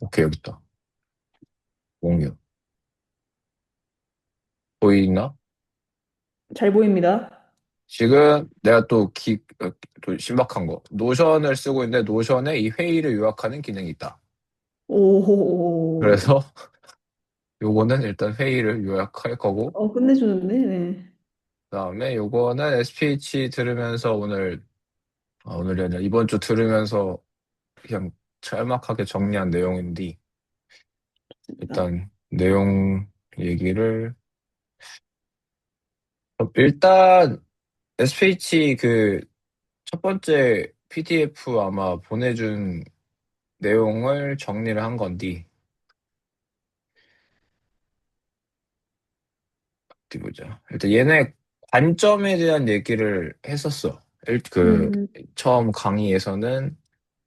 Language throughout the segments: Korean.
오케이, 여기 있다. 공유. 보이나? 잘 보입니다. 지금 내가 또 신박한 거. 노션을 쓰고 있는데 노션에 이 회의를 요약하는 기능이 있다. 오, 그래서 요거는 일단 회의를 요약할 거고, 끝내주는데. 네. 그다음에 요거는 SPH 들으면서 오늘이 아니라 이번 주 들으면서 그냥 짤막하게 정리한 내용인데, 좋습니다. 일단 내용 얘기를, 일단 SPH 그 첫 번째 PDF 아마 보내준 내용을 정리를 한 건디, 어디 보자. 일단 얘네 관점에 대한 얘기를 했었어. 음, 처음 강의에서는,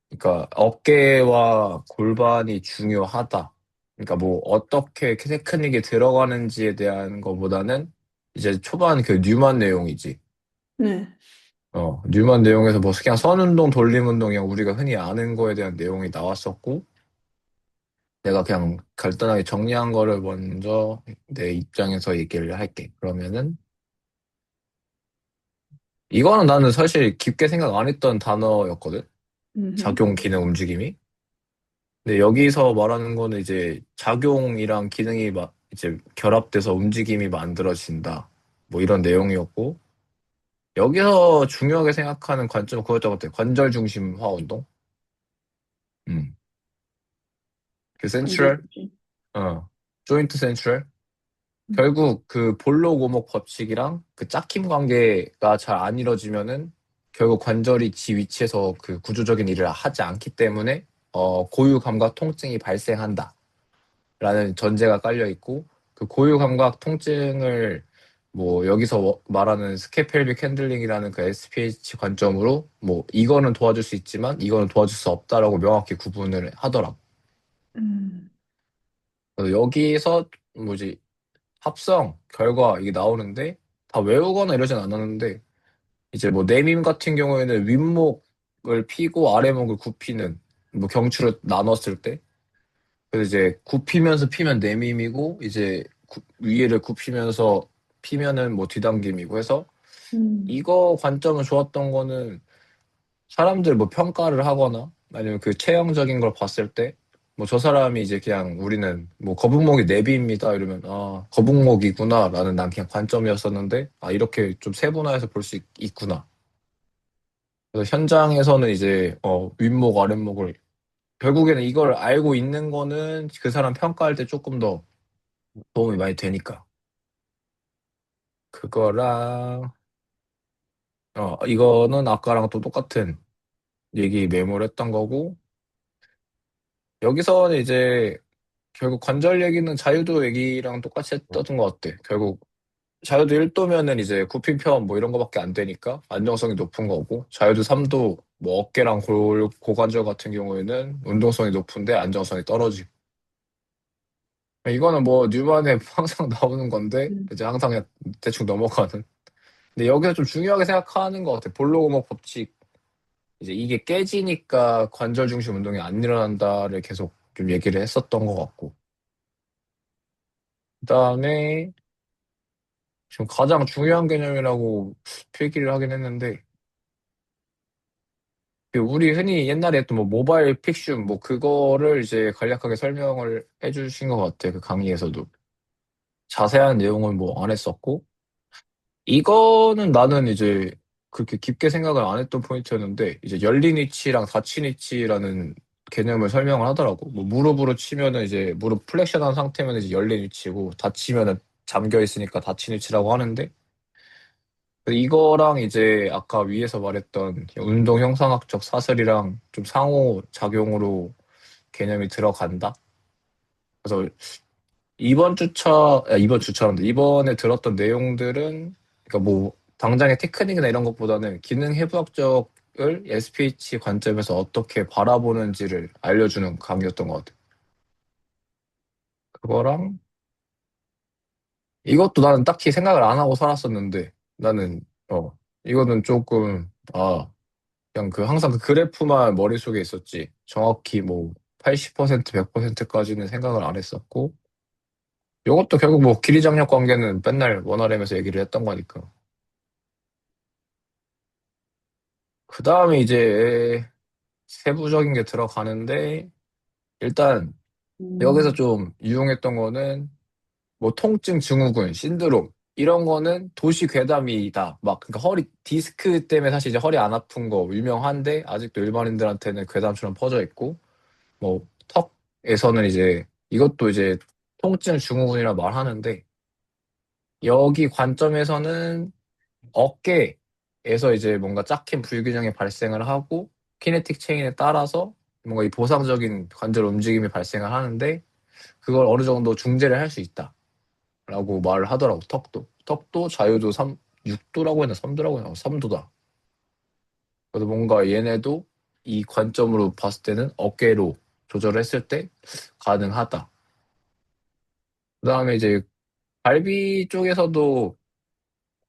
그러니까 어깨와 골반이 중요하다. 그러니까 뭐 어떻게 테크닉이 들어가는지에 대한 거보다는 이제 초반 그 뉴만 내용이지. 네. 뉴만 내용에서 뭐 그냥 선운동, 돌림운동, 그냥 우리가 흔히 아는 거에 대한 내용이 나왔었고, 내가 그냥 간단하게 정리한 거를 먼저 내 입장에서 얘기를 할게. 그러면은, 이거는 나는 사실 깊게 생각 안 했던 단어였거든? 음흠. 작용, 기능, 움직임이. 근데 여기서 말하는 거는 이제 작용이랑 기능이 이제 결합돼서 움직임이 만들어진다. 뭐 이런 내용이었고, 여기서 중요하게 생각하는 관점은 그거였던 것 같아. 관절 중심화 운동? 음. 그 관절 센트럴? 조심. 조인트 센트럴? 음. 결국 그 볼록 오목 법칙이랑 그 짝힘 관계가 잘 안 이루어지면은 결국 관절이 지 위치에서 그 구조적인 일을 하지 않기 때문에 고유 감각 통증이 발생한다라는 전제가 깔려 있고, 그 고유 감각 통증을 뭐 여기서 말하는 스캐펠빅 핸들링이라는 그 SPH 관점으로 뭐 이거는 도와줄 수 있지만 이거는 도와줄 수 없다라고 명확히 구분을 하더라고. 음, 그래서 여기서 뭐지, 합성, 결과 이게 나오는데 다 외우거나 이러진 않았는데, 이제 뭐 내밈 같은 경우에는 윗목을 피고 아래목을 굽히는 뭐 경추를 나눴을 때, 그래서 이제 굽히면서 피면 내밈이고 이제 위에를 굽히면서 피면은 뭐 뒤당김이고 해서, 음, 이거 관점은 좋았던 거는 사람들 뭐 평가를 하거나 아니면 그 체형적인 걸 봤을 때 뭐 저 사람이 이제 그냥 우리는 뭐 거북목이 내비입니다 이러면 아 거북목이구나라는 난 그냥 관점이었었는데, 아 이렇게 좀 세분화해서 볼 수 있구나. 그래서 현장에서는 이제 윗목 아랫목을, 결국에는 이걸 알고 있는 거는 그 사람 평가할 때 조금 더 도움이 많이 되니까, 그거랑 이거는 아까랑 또 똑같은 얘기 메모를 했던 거고, 여기서는 이제 결국 관절 얘기는 자유도 얘기랑 똑같이 했던 것 같아. 결국 자유도 1도면은 이제 굽힘편 뭐 이런 거밖에 안 되니까 안정성이 높은 거고, 자유도 3도 뭐 어깨랑 고관절 같은 경우에는 운동성이 높은데 안정성이 떨어지고. 이거는 뭐 뉴만에 항상 나오는 건데 음, 이제 항상 그냥 대충 넘어가는. 근데 여기서 좀 중요하게 생각하는 것 같아. 볼로그목 법칙. 이제 이게 깨지니까 관절 중심 운동이 안 일어난다를 계속 좀 얘기를 했었던 것 같고. 그다음에 지금 가장 중요한 개념이라고 필기를 하긴 했는데, 그 우리 흔히 옛날에 했던 뭐 모바일 픽슘 뭐 그거를 이제 간략하게 설명을 해주신 것 같아. 그 강의에서도 자세한 내용은 뭐 안 했었고, 이거는 나는 이제 그렇게 깊게 생각을 안 했던 포인트였는데, 이제 열린 위치랑 닫힌 위치라는 개념을 설명을 하더라고. 뭐 무릎으로 치면은 이제 무릎 플렉션한 상태면 이제 열린 위치고, 닫히면은 잠겨 있으니까 닫힌 위치라고 하는데, 이거랑 이제 아까 위에서 말했던 운동 형상학적 사슬이랑 좀 상호 작용으로 개념이 들어간다. 그래서 이번 주차인데 이번에 들었던 내용들은, 그러니까 뭐 당장의 테크닉이나 이런 것보다는 기능 해부학적을 SPH 관점에서 어떻게 바라보는지를 알려주는 강의였던 것 같아. 그거랑 이것도 나는 딱히 생각을 안 하고 살았었는데, 나는 이거는 조금 그냥 그 항상 그 그래프만 머릿속에 있었지. 정확히 뭐 80%, 100%까지는 생각을 안 했었고, 이것도 결국 뭐 길이 장력 관계는 맨날 원RM에서 얘기를 했던 거니까. 그 다음에 이제 세부적인 게 들어가는데, 일단 여기서 음, 좀 유용했던 거는 뭐 통증 증후군, 신드롬 이런 거는 도시 괴담이다. 막 그러니까 허리 디스크 때문에 사실 이제 허리 안 아픈 거 유명한데 아직도 일반인들한테는 괴담처럼 퍼져 있고 뭐 턱에서는 이제 이것도 이제 통증 증후군이라 말하는데 여기 관점에서는 어깨에서 이제 뭔가 짝힘 불균형이 발생을 하고 키네틱 체인에 따라서 뭔가 이 보상적인 관절 움직임이 발생을 하는데 그걸 어느 정도 중재를 할 수 있다. 라고 말을 하더라고, 턱도. 턱도 자유도 6도라고 했나, 3도라고 했나, 3도다. 그래서 뭔가 얘네도 이 관점으로 봤을 때는 어깨로 조절했을 때 가능하다. 그 다음에 이제 갈비 쪽에서도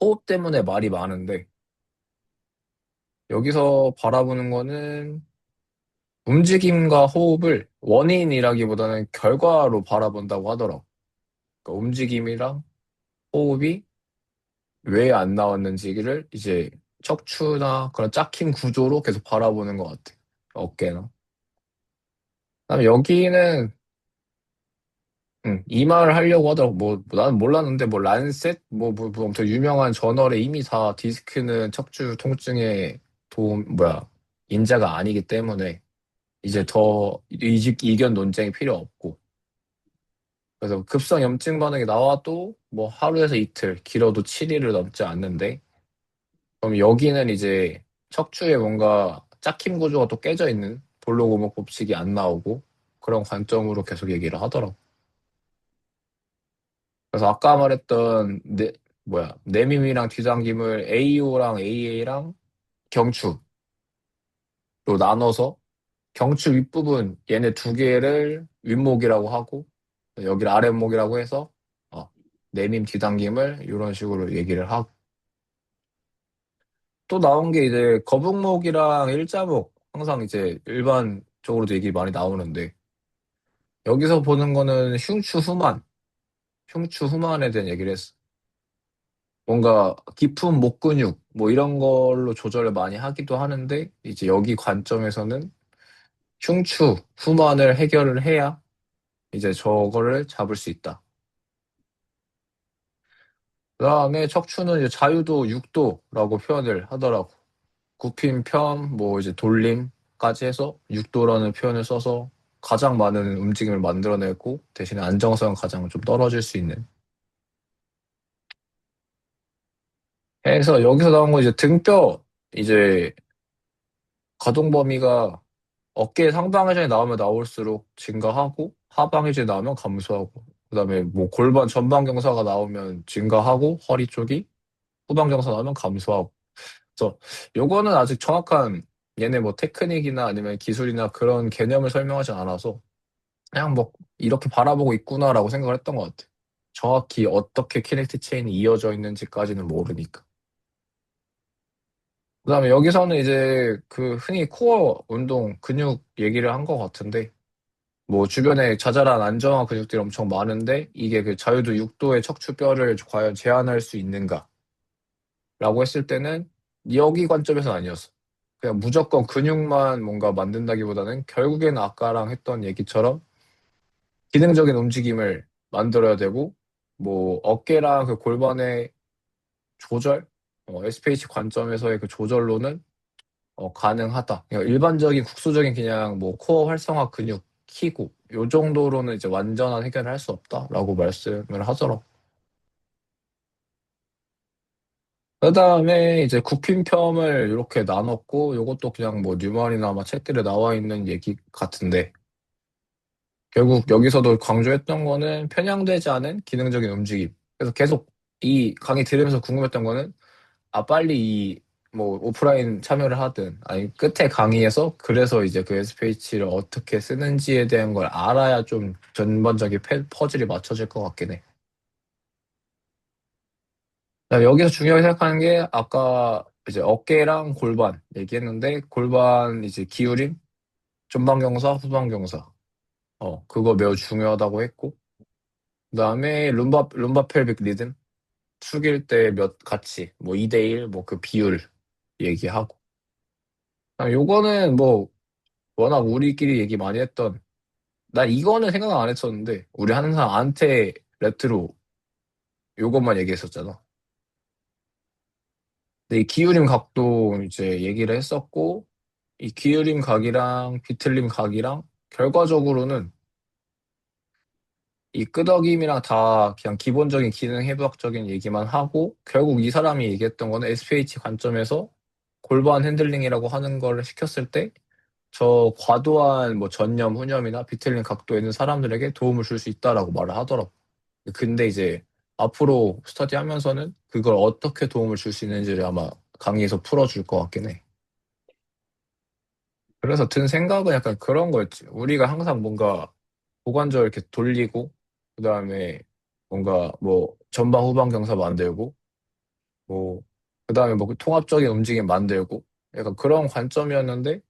호흡 때문에 말이 많은데, 여기서 바라보는 거는 움직임과 호흡을 원인이라기보다는 결과로 바라본다고 하더라고. 그러니까 움직임이랑 호흡이 왜 안 나왔는지를 이제 척추나 그런 짝힘 구조로 계속 바라보는 것 같아. 어깨나. 그다음에 여기는 이 말을 하려고 하더라고. 나는 몰랐는데 뭐 란셋 뭐 엄청 유명한 저널에 이미 다 디스크는 척추 통증에 인자가 아니기 때문에 이제 더 이견 논쟁이 필요 없고. 그래서 급성 염증 반응이 나와도 뭐 하루에서 이틀, 길어도 7일을 넘지 않는데 그럼 여기는 이제 척추에 뭔가 짝힘 구조가 또 깨져 있는 볼로고목 법칙이 안 나오고 그런 관점으로 계속 얘기를 하더라고. 그래서 아까 말했던 내밈이랑 뒤당김을 AO랑 AA랑 경추로 나눠서 경추 윗부분 얘네 두 개를 윗목이라고 하고 여기를 아랫목이라고 해서 어, 내밈 뒤당김을 이런 식으로 얘기를 하고 또 나온 게 이제 거북목이랑 일자목 항상 이제 일반적으로도 얘기 많이 나오는데 여기서 보는 거는 흉추 후만에 대한 얘기를 했어. 뭔가 깊은 목 근육 뭐 이런 걸로 조절을 많이 하기도 하는데 이제 여기 관점에서는 흉추 후만을 해결을 해야 이제 저거를 잡을 수 있다. 그다음에 척추는 이제 자유도 6도라고 표현을 하더라고. 굽힘, 편, 뭐 이제 돌림까지 해서 6도라는 표현을 써서 가장 많은 움직임을 만들어내고 대신에 안정성은 가장 좀 떨어질 수 있는. 해서 여기서 나온 거 이제 등뼈 이제 가동 범위가 어깨 상방 회전이 나오면 나올수록 증가하고 하방 회전이 나오면 감소하고 그다음에 뭐 골반 전방 경사가 나오면 증가하고 허리 쪽이 후방 경사 나오면 감소하고. 그래서 요거는 아직 정확한 얘네 뭐 테크닉이나 아니면 기술이나 그런 개념을 설명하지 않아서 그냥 뭐 이렇게 바라보고 있구나라고 생각을 했던 것 같아. 정확히 어떻게 키넥틱 체인이 이어져 있는지까지는 모르니까. 그다음에 여기서는 이제 그 흔히 코어 운동 근육 얘기를 한 것 같은데 뭐 주변에 자잘한 안정화 근육들이 엄청 많은데 이게 그 자유도 6도의 척추뼈를 과연 제한할 수 있는가라고 했을 때는 여기 관점에서는 아니었어. 그냥 무조건 근육만 뭔가 만든다기보다는 결국에는 아까랑 했던 얘기처럼 기능적인 움직임을 만들어야 되고 뭐 어깨랑 그 골반의 조절, SPH 관점에서의 그 조절로는 가능하다. 그냥 일반적인 국소적인 그냥 뭐 코어 활성화 근육 키고 요 정도로는 이제 완전한 해결을 할 수 없다라고 말씀을 하더라고. 그다음에 이제 굽힘편을 이렇게 나눴고 요것도 그냥 뭐 뉴만이나 아마 책들에 나와 있는 얘기 같은데 결국 여기서도 강조했던 거는 편향되지 않은 기능적인 움직임. 그래서 계속 이 강의 들으면서 궁금했던 거는 빨리 뭐 오프라인 참여를 하든 아니 끝에 강의에서 그래서 이제 그 SPH를 어떻게 쓰는지에 대한 걸 알아야 좀 전반적인 퍼즐이 맞춰질 것 같긴 해. 그다음에 여기서 중요하게 생각하는 게 아까 이제 어깨랑 골반 얘기했는데 골반 이제 기울임, 전방 경사, 후방 경사. 그거 매우 중요하다고 했고, 그다음에 룸바 펠빅 리듬 숙일 때 몇 같이 뭐 2대1 뭐 그 비율 얘기하고. 요거는 뭐 워낙 우리끼리 얘기 많이 했던, 난 이거는 생각 안 했었는데 우리 항상 안테 레트로 요것만 얘기했었잖아. 근데 이 기울임 각도 이제 얘기를 했었고, 이 기울임 각이랑 비틀림 각이랑 결과적으로는 이 끄덕임이랑 다 그냥 기본적인 기능 해부학적인 얘기만 하고, 결국 이 사람이 얘기했던 거는 SPH 관점에서 골반 핸들링이라고 하는 걸 시켰을 때 저 과도한 뭐 전념, 후념이나 비틀림 각도에 있는 사람들에게 도움을 줄 수 있다라고 말을 하더라고. 근데 이제 앞으로 스터디 하면서는 그걸 어떻게 도움을 줄 수 있는지를 아마 강의에서 풀어줄 것 같긴 해. 그래서 든 생각은 약간 그런 거였지. 우리가 항상 뭔가 고관절 이렇게 돌리고, 그 다음에 뭔가 뭐 전방 후방 경사 만들고, 뭐, 그 다음에 뭐 통합적인 움직임 만들고, 약간 그런 관점이었는데,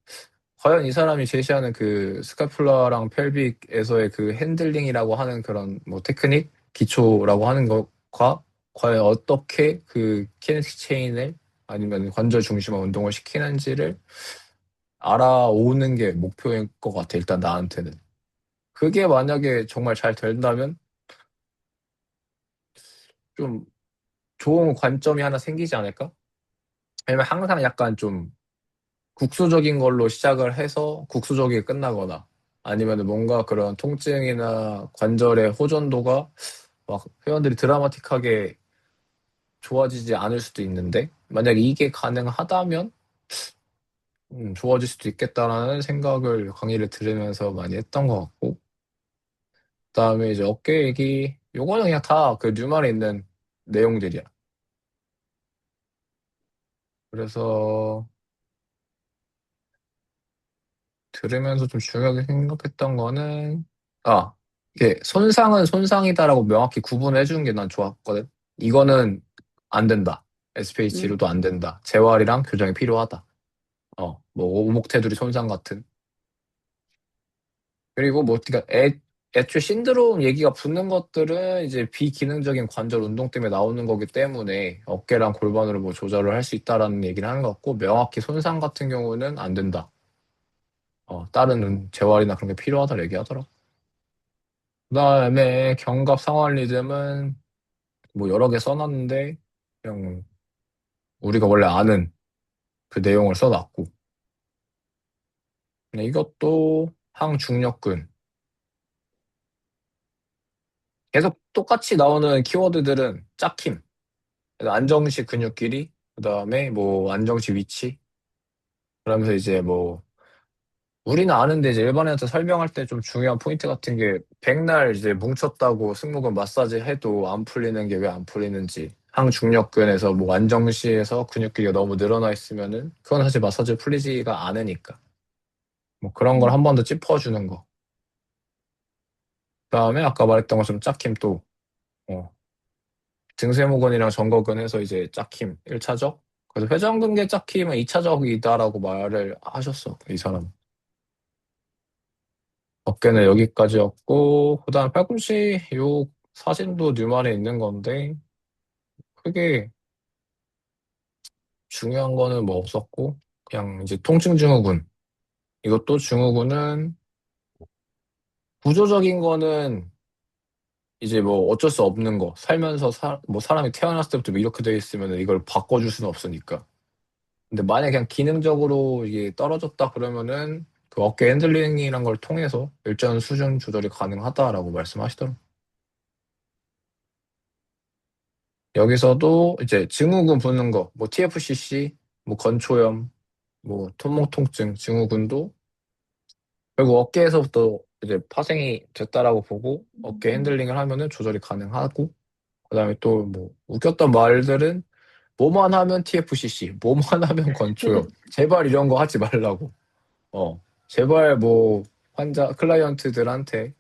과연 이 사람이 제시하는 그 스카풀라랑 펠빅에서의 그 핸들링이라고 하는 그런 뭐 테크닉, 기초라고 하는 것과 과연 어떻게 그 키네틱 체인을 아니면 관절 중심화 운동을 시키는지를 알아오는 게 목표인 것 같아, 일단 나한테는. 그게 만약에 정말 잘 된다면 좀 좋은 관점이 하나 생기지 않을까? 왜냐면 항상 약간 좀 국수적인 걸로 시작을 해서 국수적이게 끝나거나 아니면 뭔가 그런 통증이나 관절의 호전도가 막 회원들이 드라마틱하게 좋아지지 않을 수도 있는데 만약에 이게 가능하다면 좋아질 수도 있겠다라는 생각을 강의를 들으면서 많이 했던 것 같고, 그다음에 이제 어깨 얘기, 요거는 그냥 다 그 뉴말에 있는 내용들이야. 그래서 들으면서 좀 중요하게 생각했던 거는, 아, 이게 손상은 손상이다라고 명확히 구분해 주는 게 난 좋았거든. 이거는 안 된다. SPH 음, 치료도 안 된다. 재활이랑 교정이 필요하다. 뭐 오목 테두리 손상 같은. 그리고 뭐 그러니까 애초에 신드롬 얘기가 붙는 것들은 이제 비기능적인 관절 운동 때문에 나오는 거기 때문에 어깨랑 골반으로 뭐 조절을 할 수 있다라는 얘기를 하는 것 같고, 명확히 손상 같은 경우는 안 된다. 다른 재활이나 그런 게 필요하다 얘기하더라. 그다음에 견갑 상완 리듬은 뭐 여러 개 써놨는데 그냥 우리가 원래 아는 그 내용을 써놨고, 근데 이것도 항중력근 계속 똑같이 나오는 키워드들은 짝힘, 안정시 근육 길이, 그다음에 뭐 안정시 위치, 그러면서 이제 뭐 우리는 아는데 이제 일반인한테 설명할 때 좀 중요한 포인트 같은 게, 백날 이제 뭉쳤다고 승모근 마사지 해도 안 풀리는 게 왜 안 풀리는지, 항중력근에서 뭐 안정시에서 근육 길이가 너무 늘어나 있으면은 그건 사실 마사지 풀리지가 않으니까 뭐 그런 걸 음, 한 번 더 짚어주는 거. 그다음에 아까 말했던 것처럼 짝힘 또 어, 등세모근이랑 정거근 해서 이제 짝힘 1차적, 그래서 회전근개 짝힘은 2차적이다라고 말을 하셨어, 이 사람. 어깨는 여기까지였고, 그다음 팔꿈치 요 사진도 뉴만에 있는 건데 크게 중요한 거는 뭐 없었고, 그냥 이제 통증 증후군, 이것도 증후군은 구조적인 거는 이제 뭐 어쩔 수 없는 거, 살면서 뭐 사람이 태어났을 때부터 뭐 이렇게 돼 있으면 이걸 바꿔줄 수는 없으니까. 근데 만약에 그냥 기능적으로 이게 떨어졌다 그러면은 그 어깨 핸들링이란 걸 통해서 일정 수준 조절이 가능하다라고 말씀하시더라고요. 여기서도 이제 증후군 부는 거, 뭐 TFCC, 뭐 건초염, 뭐 손목 통증, 증후군도 결국 어깨에서부터 이제 파생이 됐다라고 보고 어깨 음. 핸들링을 하면은 조절이 가능하고, 그다음에 또 뭐 웃겼던 말들은 뭐만 하면 TFCC, 뭐만 하면 건초염. 제발 이런 거 하지 말라고. 제발 뭐 환자 클라이언트들한테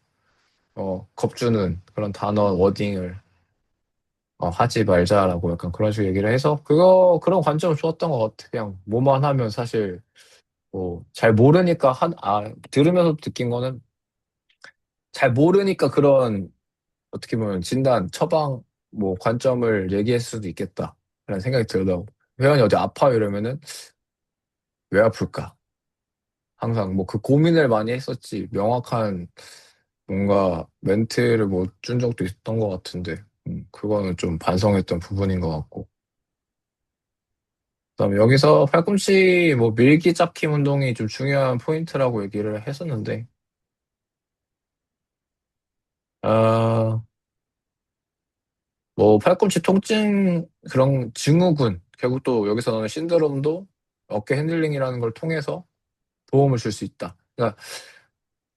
겁주는 그런 단어 워딩을 하지 말자라고 약간 그런 식으로 얘기를 해서 그런 관점은 좋았던 것 같아. 그냥 뭐만 하면 사실 뭐 잘 모르니까 들으면서 느낀 거는 잘 모르니까 그런 어떻게 보면 진단, 처방, 뭐 관점을 얘기할 수도 있겠다. 라는 생각이 들더라고. 회원이 어디 아파요 이러면은 왜 아플까? 항상 뭐 그 고민을 많이 했었지. 명확한 뭔가 멘트를 못 준 적도 있었던 것 같은데, 그거는 좀 반성했던 부분인 것 같고. 그다음에 여기서 팔꿈치 뭐 밀기 잡힘 운동이 좀 중요한 포인트라고 얘기를 했었는데, 아, 뭐 팔꿈치 통증 그런 증후군 결국 또 여기서 나오는 신드롬도 어깨 핸들링이라는 걸 통해서 도움을 줄 수 있다. 그러니까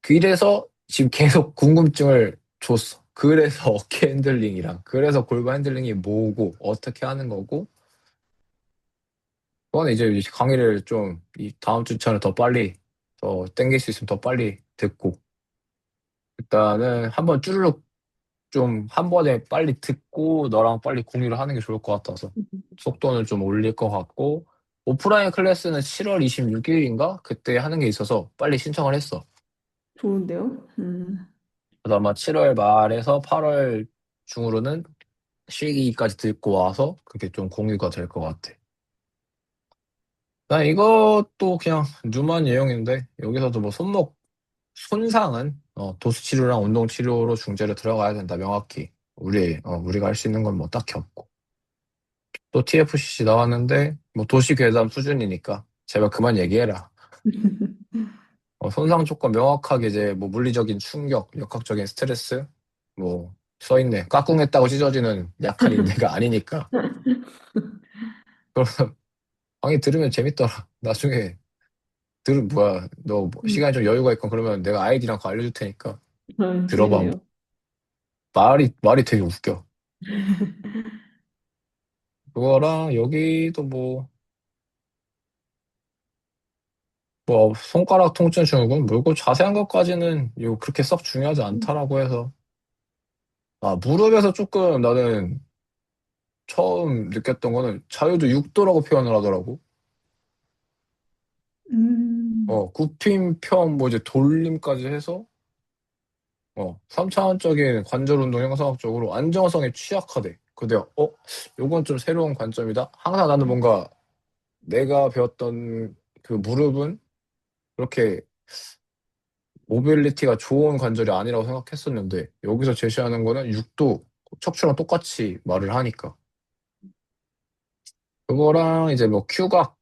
그래서 지금 계속 궁금증을 줬어. 그래서 어깨 핸들링이랑 그래서 골반 핸들링이 뭐고 어떻게 하는 거고 그거는 이제 강의를 좀 이 다음 주차를 더 빨리 더 땡길 수 있으면 더 빨리 듣고 일단은 한번 쭈르륵 좀 한 번에 빨리 듣고 너랑 빨리 공유를 하는 게 좋을 것 같아서 속도는 좀 올릴 것 같고 오프라인 클래스는 7월 26일인가? 그때 하는 게 있어서 빨리 신청을 했어. 좋은데요? 그래서 아마 7월 말에서 8월 중으로는 실기까지 듣고 와서 그게 좀 공유가 될 것 같아. 나 이것도 그냥 누만 내용인데 여기서도 뭐 손목 손상은 도수 치료랑 운동 치료로 중재로 들어가야 된다 명확히 우리가 할 수 있는 건 뭐 딱히 없고 또 TFCC 나왔는데 뭐 도시 괴담 수준이니까 제발 그만 얘기해라. 손상 조건 명확하게 이제 뭐 물리적인 충격, 역학적인 스트레스 뭐 써있네. 까꿍했다고 찢어지는 약한 인대가 아니니까. 그럼 강의 들으면 재밌더라. 나중에 뭐야 너뭐 음. 시간이 좀 여유가 있건 그러면 내가 아이디랑 그거 알려줄 테니까 들어봐. 뭐 그러게요. 말이 되게 웃겨. 그거랑 여기도 뭐 손가락 통증 증후군 물고 자세한 것까지는 이거 그렇게 썩 중요하지 않다라고 해서 무릎에서 조금 나는 처음 느꼈던 거는 자유도 6도라고 표현을 하더라고. 음. 굽힘, 펴, 뭐 이제 돌림까지 해서 3차원적인 관절 운동 형성학적으로 안정성에 취약하대. 근데 요건 좀 새로운 관점이다. 항상 나는 뭔가 내가 배웠던 그 무릎은 그렇게 모빌리티가 좋은 관절이 아니라고 생각했었는데 여기서 제시하는 거는 6도 척추랑 똑같이 말을 하니까 그거랑 이제 뭐 큐각,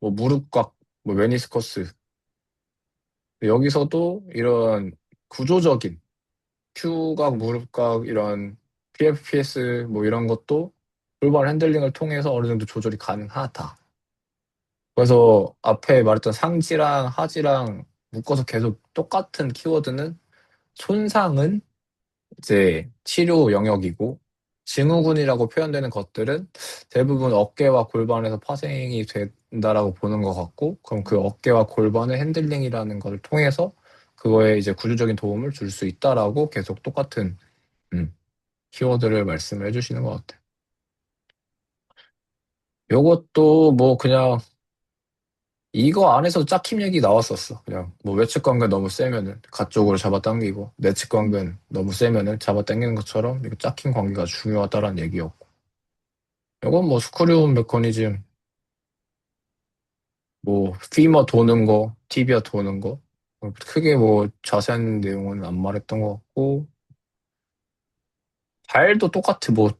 뭐 무릎각, 뭐 메니스커스 여기서도 이런 구조적인 큐각, 무릎각 이런 PFPS 뭐 이런 것도 골반 핸들링을 통해서 어느 정도 조절이 가능하다. 그래서 앞에 말했던 상지랑 하지랑 묶어서 계속 똑같은 키워드는 손상은 이제 치료 영역이고 증후군이라고 표현되는 것들은 대부분 어깨와 골반에서 파생이 된다라고 보는 것 같고 그럼 그 어깨와 골반의 핸들링이라는 것을 통해서 그거에 이제 구조적인 도움을 줄 수 있다라고 계속 똑같은 음, 키워드를 말씀을 해주시는 것 같아요. 요것도 뭐 그냥 이거 안에서도 짝힘 얘기 나왔었어. 그냥 뭐 외측 관근 너무 세면은 가쪽으로 잡아당기고 내측 관근 너무 세면은 잡아당기는 것처럼 이거 짝힘 관계가 중요하다라는 얘기였고. 이건 뭐 스크류 메커니즘, 뭐 피머 도는 거, 티비아 도는 거 크게 뭐 자세한 내용은 안 말했던 것 같고 발도 똑같아. 뭐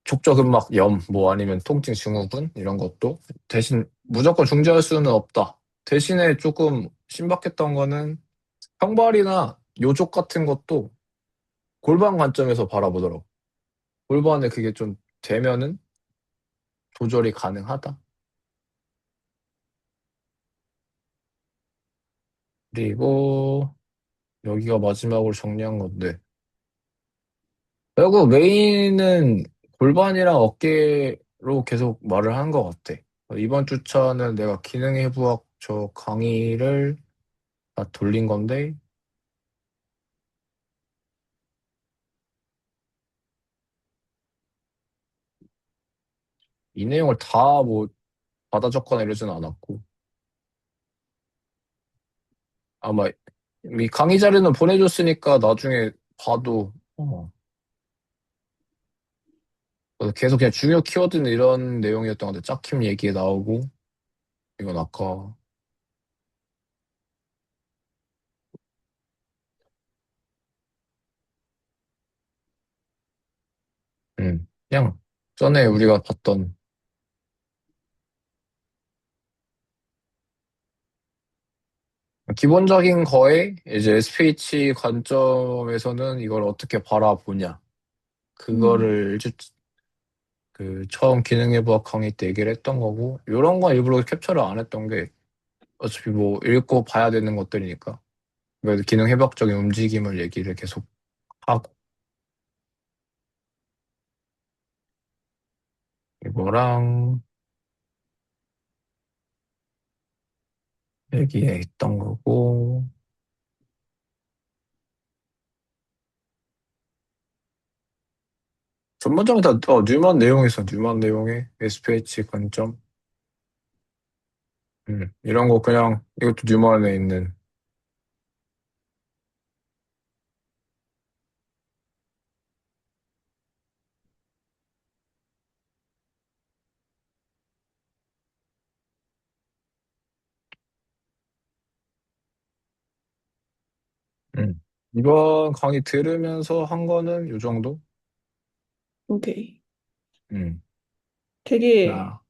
족저근막 염, 뭐 아니면 통증 증후군 이런 것도 대신 무조건 중지할 수는 없다. 대신에 조금 신박했던 거는 평발이나 요족 같은 것도 골반 관점에서 바라보더라고. 골반에 그게 좀 되면은 조절이 가능하다. 그리고 여기가 마지막으로 정리한 건데 결국 메인은 골반이랑 어깨로 계속 말을 하는 것 같아. 이번 주차는 내가 기능해부학 저 강의를 다 돌린 건데 이 내용을 다 뭐 받아 적거나 이러진 않았고 아마 이 강의 자료는 보내줬으니까 나중에 봐도, 그래서 계속 그냥 중요 키워드는 이런 내용이었던 건데, 짝힘 얘기 나오고, 이건 아까, 그냥 전에 우리가 봤던 기본적인 거에 이제 SPH 관점에서는 이걸 어떻게 바라보냐. 음, 그거를 이제 그 처음 기능해부학 강의 때 얘기를 했던 거고, 이런 건 일부러 캡처를 안 했던 게 어차피 뭐 읽고 봐야 되는 것들이니까. 그래도 기능해부학적인 움직임을 얘기를 계속 하고, 이거랑 얘기했던 거고, 전반적인 다 뉴만 내용에서 뉴만 내용의 SPH 관점. 이런 거 그냥 이것도 뉴만에 있는. 이번 강의 들으면서 한 거는 요 정도? 오케이. 음. 되게 아.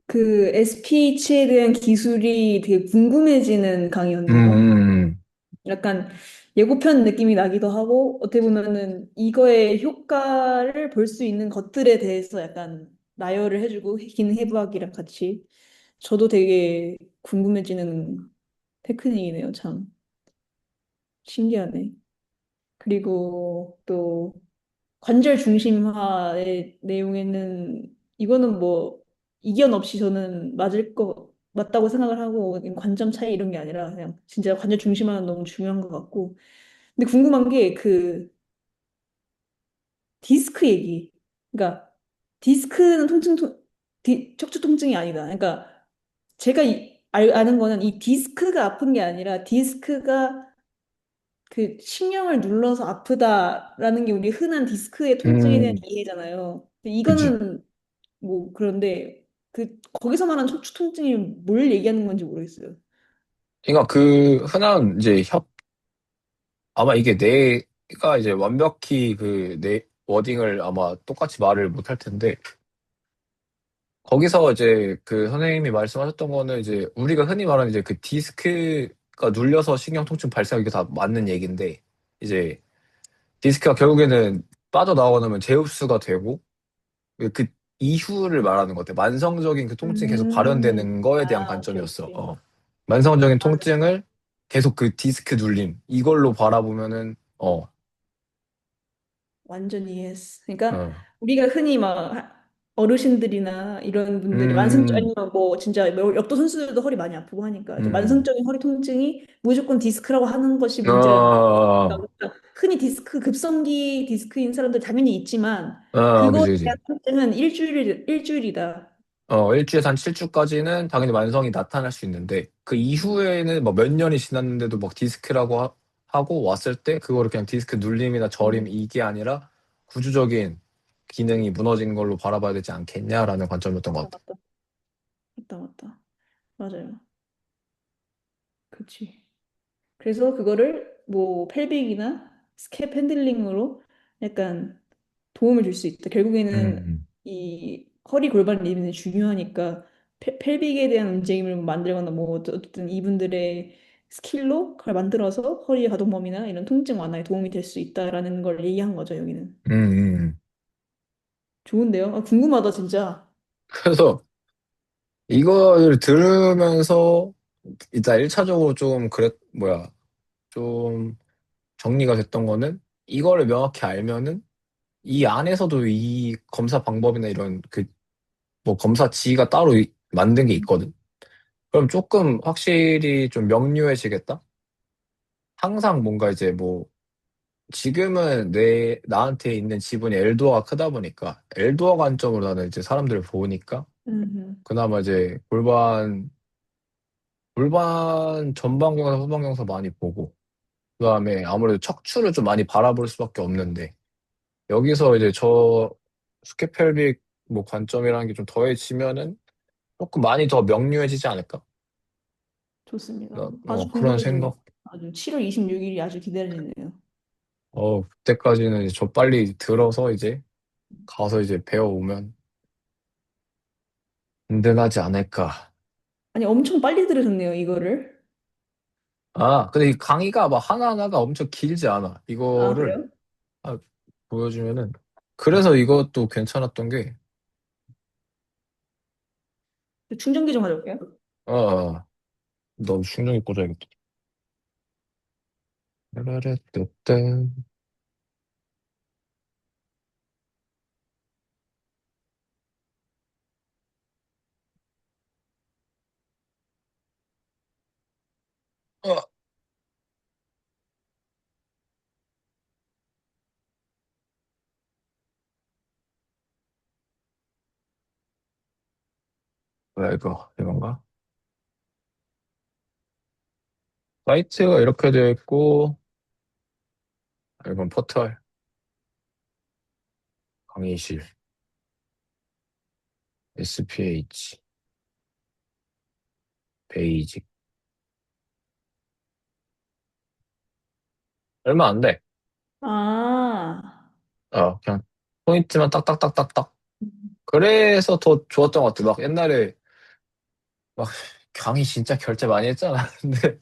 그 SPH에 대한 기술이 되게 궁금해지는 음, 강의였네요. 음, 음. 약간 예고편 느낌이 나기도 하고, 어떻게 보면은 이거의 효과를 볼 수 있는 것들에 대해서 약간 나열을 해주고, 기능 해부학이랑 같이. 저도 되게 궁금해지는 테크닉이네요, 참. 신기하네. 그리고 또 관절 중심화의 내용에는 이거는 뭐 이견 없이 저는 맞다고 생각을 하고, 관점 차이 이런 게 아니라 그냥 진짜 관절 중심화는 너무 중요한 것 같고. 근데 궁금한 게 그 디스크 얘기. 그러니까 디스크는 척추 통증이 아니다. 그러니까 제가 아는 거는 이 디스크가 아픈 게 아니라 디스크가 그 신경을 눌러서 아프다라는 게 우리 흔한 디스크의 통증에 대한 음, 이해잖아요. 근데 그지. 이거는 뭐 그런데 그 거기서 말하는 척추 통증이 뭘 얘기하는 건지 모르겠어요. 그러니까 그 흔한 이제 아마 이게 내가 이제 완벽히 그 내 워딩을 아마 똑같이 말을 못 할 텐데, 거기서 이제 그 선생님이 말씀하셨던 거는 이제 우리가 흔히 말하는 이제 그 디스크가 눌려서 신경 통증 발생하는 게 다 맞는 얘기인데, 이제 디스크가 결국에는 빠져나오고 나면 재흡수가 되고, 그 이후를 말하는 것 같아. 만성적인 그 통증이 계속 발현되는 거에 대한 오케이, 관점이었어. 오케이. 만성적인 맞아. 통증을 계속 그 디스크 눌림, 이걸로 바라보면은, 완전 이해했어. 그러니까 어, 우리가 흔히 막 어르신들이나 이런 분들이 음, 아니면 뭐 진짜 역도 선수들도 허리 많이 아프고 하니까 이제 음, 만성적인 허리 통증이 무조건 디스크라고 하는 것이 문제라는 거. 어, 그러니까 흔히 급성기 디스크인 사람들 당연히 있지만 그거에 그지, 그지. 대한 통증은 일주일이다. 일주에서 한 7주까지는 당연히 만성이 나타날 수 있는데, 그 이후에는 뭐 몇 년이 지났는데도 막 디스크라고 하고 왔을 때, 그거를 그냥 디스크 눌림이나 저림 음, 이게 아니라 구조적인 기능이 무너진 걸로 바라봐야 되지 않겠냐라는 관점이었던 것 맞다, 같아. 맞다, 맞다, 맞다. 맞아요. 그치. 그래서 그거를 뭐 펠빅이나 스캡 핸들링으로 약간 도움을 줄 수 있다. 결국에는 음, 이 허리 골반 리듬이 중요하니까 펠빅에 대한 움직임을 만들거나 뭐 어쨌든 이분들의 스킬로 그걸 만들어서 허리 가동 범위나 이런 통증 완화에 도움이 될 수 있다라는 걸 얘기한 거죠, 여기는. 음, 음. 좋은데요? 아, 궁금하다, 진짜. 그래서 이거를 들으면서 일단 1차적으로 좀 좀 정리가 됐던 거는, 이거를 명확히 알면은 이 안에서도 이 검사 방법이나 이런 그 뭐 검사 지가 따로 만든 게 있거든. 그럼 조금 확실히 좀 명료해지겠다? 항상 뭔가 이제 뭐 지금은 나한테 있는 지분이 엘도어가 크다 보니까 엘도어 관점으로 나는 이제 사람들을 보니까 음, 그나마 이제 골반 전방 경사 후방 경사 많이 보고, 그다음에 아무래도 척추를 좀 많이 바라볼 수밖에 없는데 여기서 이제 저 스케펠빅 뭐 관점이라는 게 좀 더해지면은 조금 많이 더 명료해지지 않을까? 좋습니다. 아주 그런 긍정적입니다. 생각. 아주 7월 26일이 아주 기다리네요. 그때까지는 이제 저 빨리 들어서 이제 가서 이제 배워오면 든든하지 않을까. 아니, 엄청 빨리 들으셨네요, 이거를. 근데 이 강의가 막 하나하나가 엄청 길지 않아. 아, 이거를 그래요? 아, 보여주면은. 그래서 이것도 괜찮았던 게, 충전기 좀 가져올게요. 어, 너 충전기 꽂아야겠다. 따라라따따. 어, 뭐야, 이건가? 사이트가 이렇게 되어 있고, 이건 포털, 강의실, SPH, 베이직. 얼마 안 돼. 아, 그냥 포인트만 딱딱딱딱딱. 그래서 더 좋았던 것 같아. 막 옛날에 막 강의 진짜 결제 많이 했잖아. 근데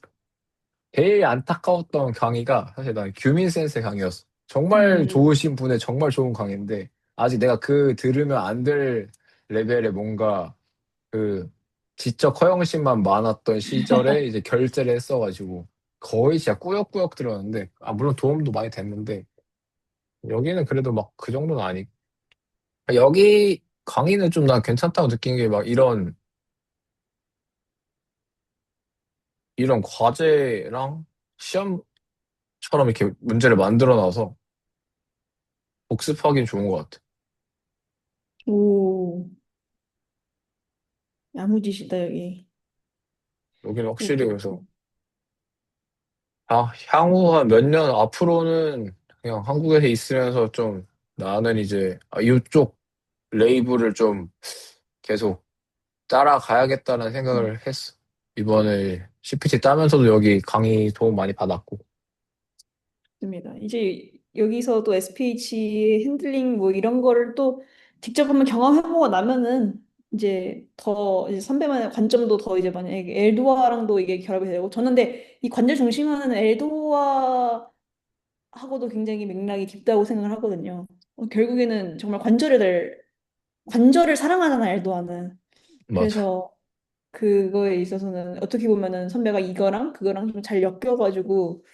제일 안타까웠던 강의가 사실 난 규민 센스 강의였어. 정말 음, 좋으신 분의 정말 좋은 강의인데 아직 내가 그 들으면 안 될 레벨의 뭔가 그 지적 허영심만 많았던 시절에 이제 결제를 했어가지고 거의 진짜 꾸역꾸역 들었는데 물론 도움도 많이 됐는데 여기는 그래도 막 그 정도는 아니. 여기 강의는 좀 난 괜찮다고 느낀 게 막 이런 과제랑 시험처럼 이렇게 문제를 만들어 놔서 복습하기는 좋은 것 같아. 오, 야무지시다, 여기. 여기는 확실히 오케이. 그래서 향후 한 몇 년 앞으로는 그냥 한국에서 있으면서 좀 나는 이제 이쪽 레이블을 좀 계속 따라가야겠다는 생각을 했어. 이번에 CPT 따면서도 여기 강의 도움 많이 받았고. 맞습니다. 이제 여기서도 SPH 핸들링 뭐 이런 거를 또 직접 한번 경험해보고 나면은 이제 더 이제 선배만의 관점도 더 이제 만약에 엘도아랑도 이게 결합이 되고 저는 근데 이 관절 중심화는 엘도아하고도 굉장히 맥락이 깊다고 생각을 하거든요. 결국에는 정말 관절을 사랑하잖아, 엘도아는. 맞아. 그래서 그거에 있어서는 어떻게 보면은 선배가 이거랑 그거랑 좀 잘 엮여가지고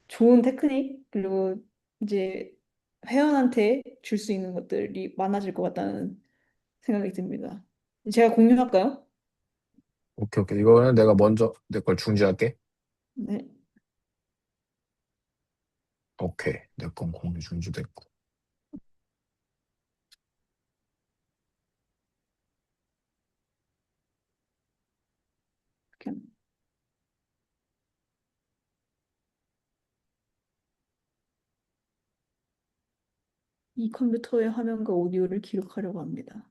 좋은 테크닉 그리고 이제 회원한테 줄 수 있는 것들이 많아질 것 같다는 생각이 듭니다. 제가 공유할까요? 오케이, 오케이. 이거는 내가 먼저 내 걸 중지할게. 네. 오케이. 내 건 공유 중지됐고. 이렇게 이 컴퓨터의 화면과 오디오를 기록하려고 합니다.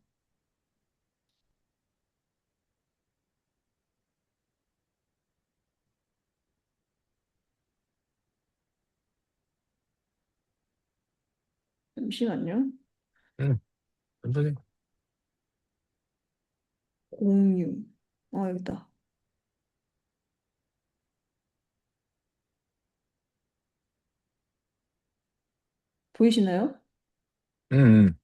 잠시만요. 응, 천천히. 공유. 여기다. 보이시나요? 응, 응.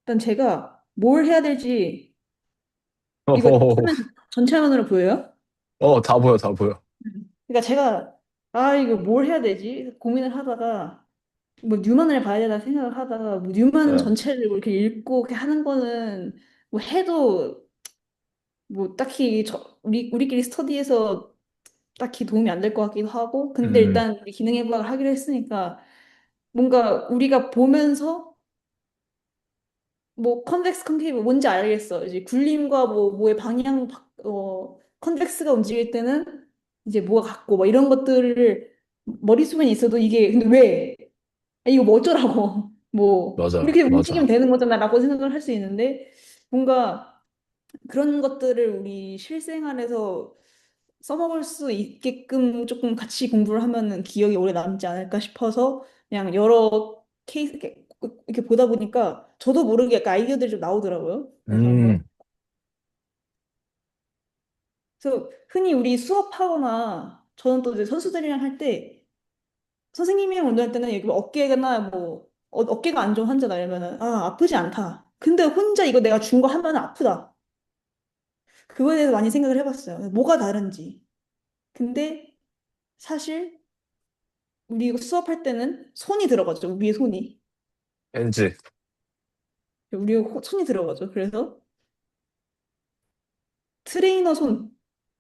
일단 제가 뭘 해야 될지 이거 어허허허. 화면 전체 화면으로 보여요? 다 보여, 다 보여. 그러니까 제가 이거 뭘 해야 되지? 고민을 하다가 뭐 뉴만을 봐야 되나 생각을 하다가 뭐 뉴만 어, 전체를 뭐 이렇게 읽고 이렇게 하는 거는 뭐 해도 뭐 딱히 우리끼리 스터디에서 딱히 도움이 안 될 것 같기도 하고 근데 음, 일단 우리 기능 해부학을 하기로 했으니까 뭔가 우리가 보면서 뭐 컨벡스 컨케이브 뭔지 알겠어. 이제 굴림과 뭐 뭐의 컨벡스가 움직일 때는 이제 뭐가 같고 뭐 이런 것들을 머릿속에 있어도 이게 근데 왜 이거 뭐 어쩌라고 뭐 맞아, 이렇게 움직이면 맞아. 되는 거잖아라고 생각을 할 수 있는데 뭔가 그런 것들을 우리 실생활에서 써먹을 수 있게끔 조금 같이 공부를 하면은 기억이 오래 남지 않을까 싶어서 그냥 여러 케이스 이렇게 보다 보니까 저도 모르게 약간 아이디어들이 좀 나오더라고요. 그래서 음, 한번 그래서 흔히 우리 수업하거나 저는 또 이제 선수들이랑 할 때 선생님이랑 운동할 때는 여기 뭐 어깨나 뭐 어깨가 안 좋은 환자다 이러면은 아 아프지 않다. 근데 혼자 이거 내가 준 거 하면 아프다. 그거에 대해서 많이 생각을 해봤어요. 뭐가 다른지. 근데 사실 우리 이거 수업할 때는 손이 들어가죠. 위에 손이. 왠지. 우리 손이 들어가죠. 그래서 트레이너 손,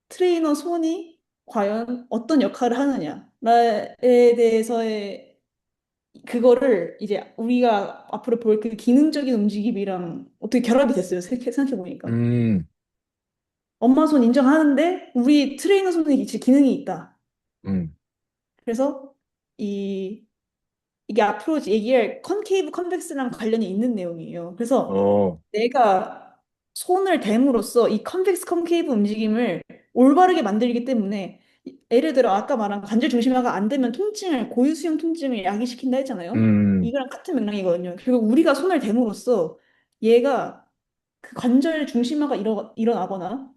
트레이너 손이 과연 어떤 역할을 하느냐에 대해서의 그거를 이제 우리가 앞으로 볼 그 기능적인 움직임이랑 어떻게 결합이 됐어요. 생각해보니까. 음, 엄마 손 인정하는데 우리 트레이너 손에 이제 기능이 있다. 음, 그래서 이 이게 앞으로 얘기할 컨케이브 컨벡스랑 관련이 있는 내용이에요. 그래서 어, 내가 손을 댐으로써 이 컨벡스 컨케이브 움직임을 올바르게 만들기 때문에 예를 들어 아까 말한 관절 중심화가 안 되면 통증을 고유수용 통증을 야기시킨다 했잖아요. 음, 이거랑 같은 맥락이거든요. 그리고 우리가 손을 댐으로써 얘가 그 관절 중심화가 일어나거나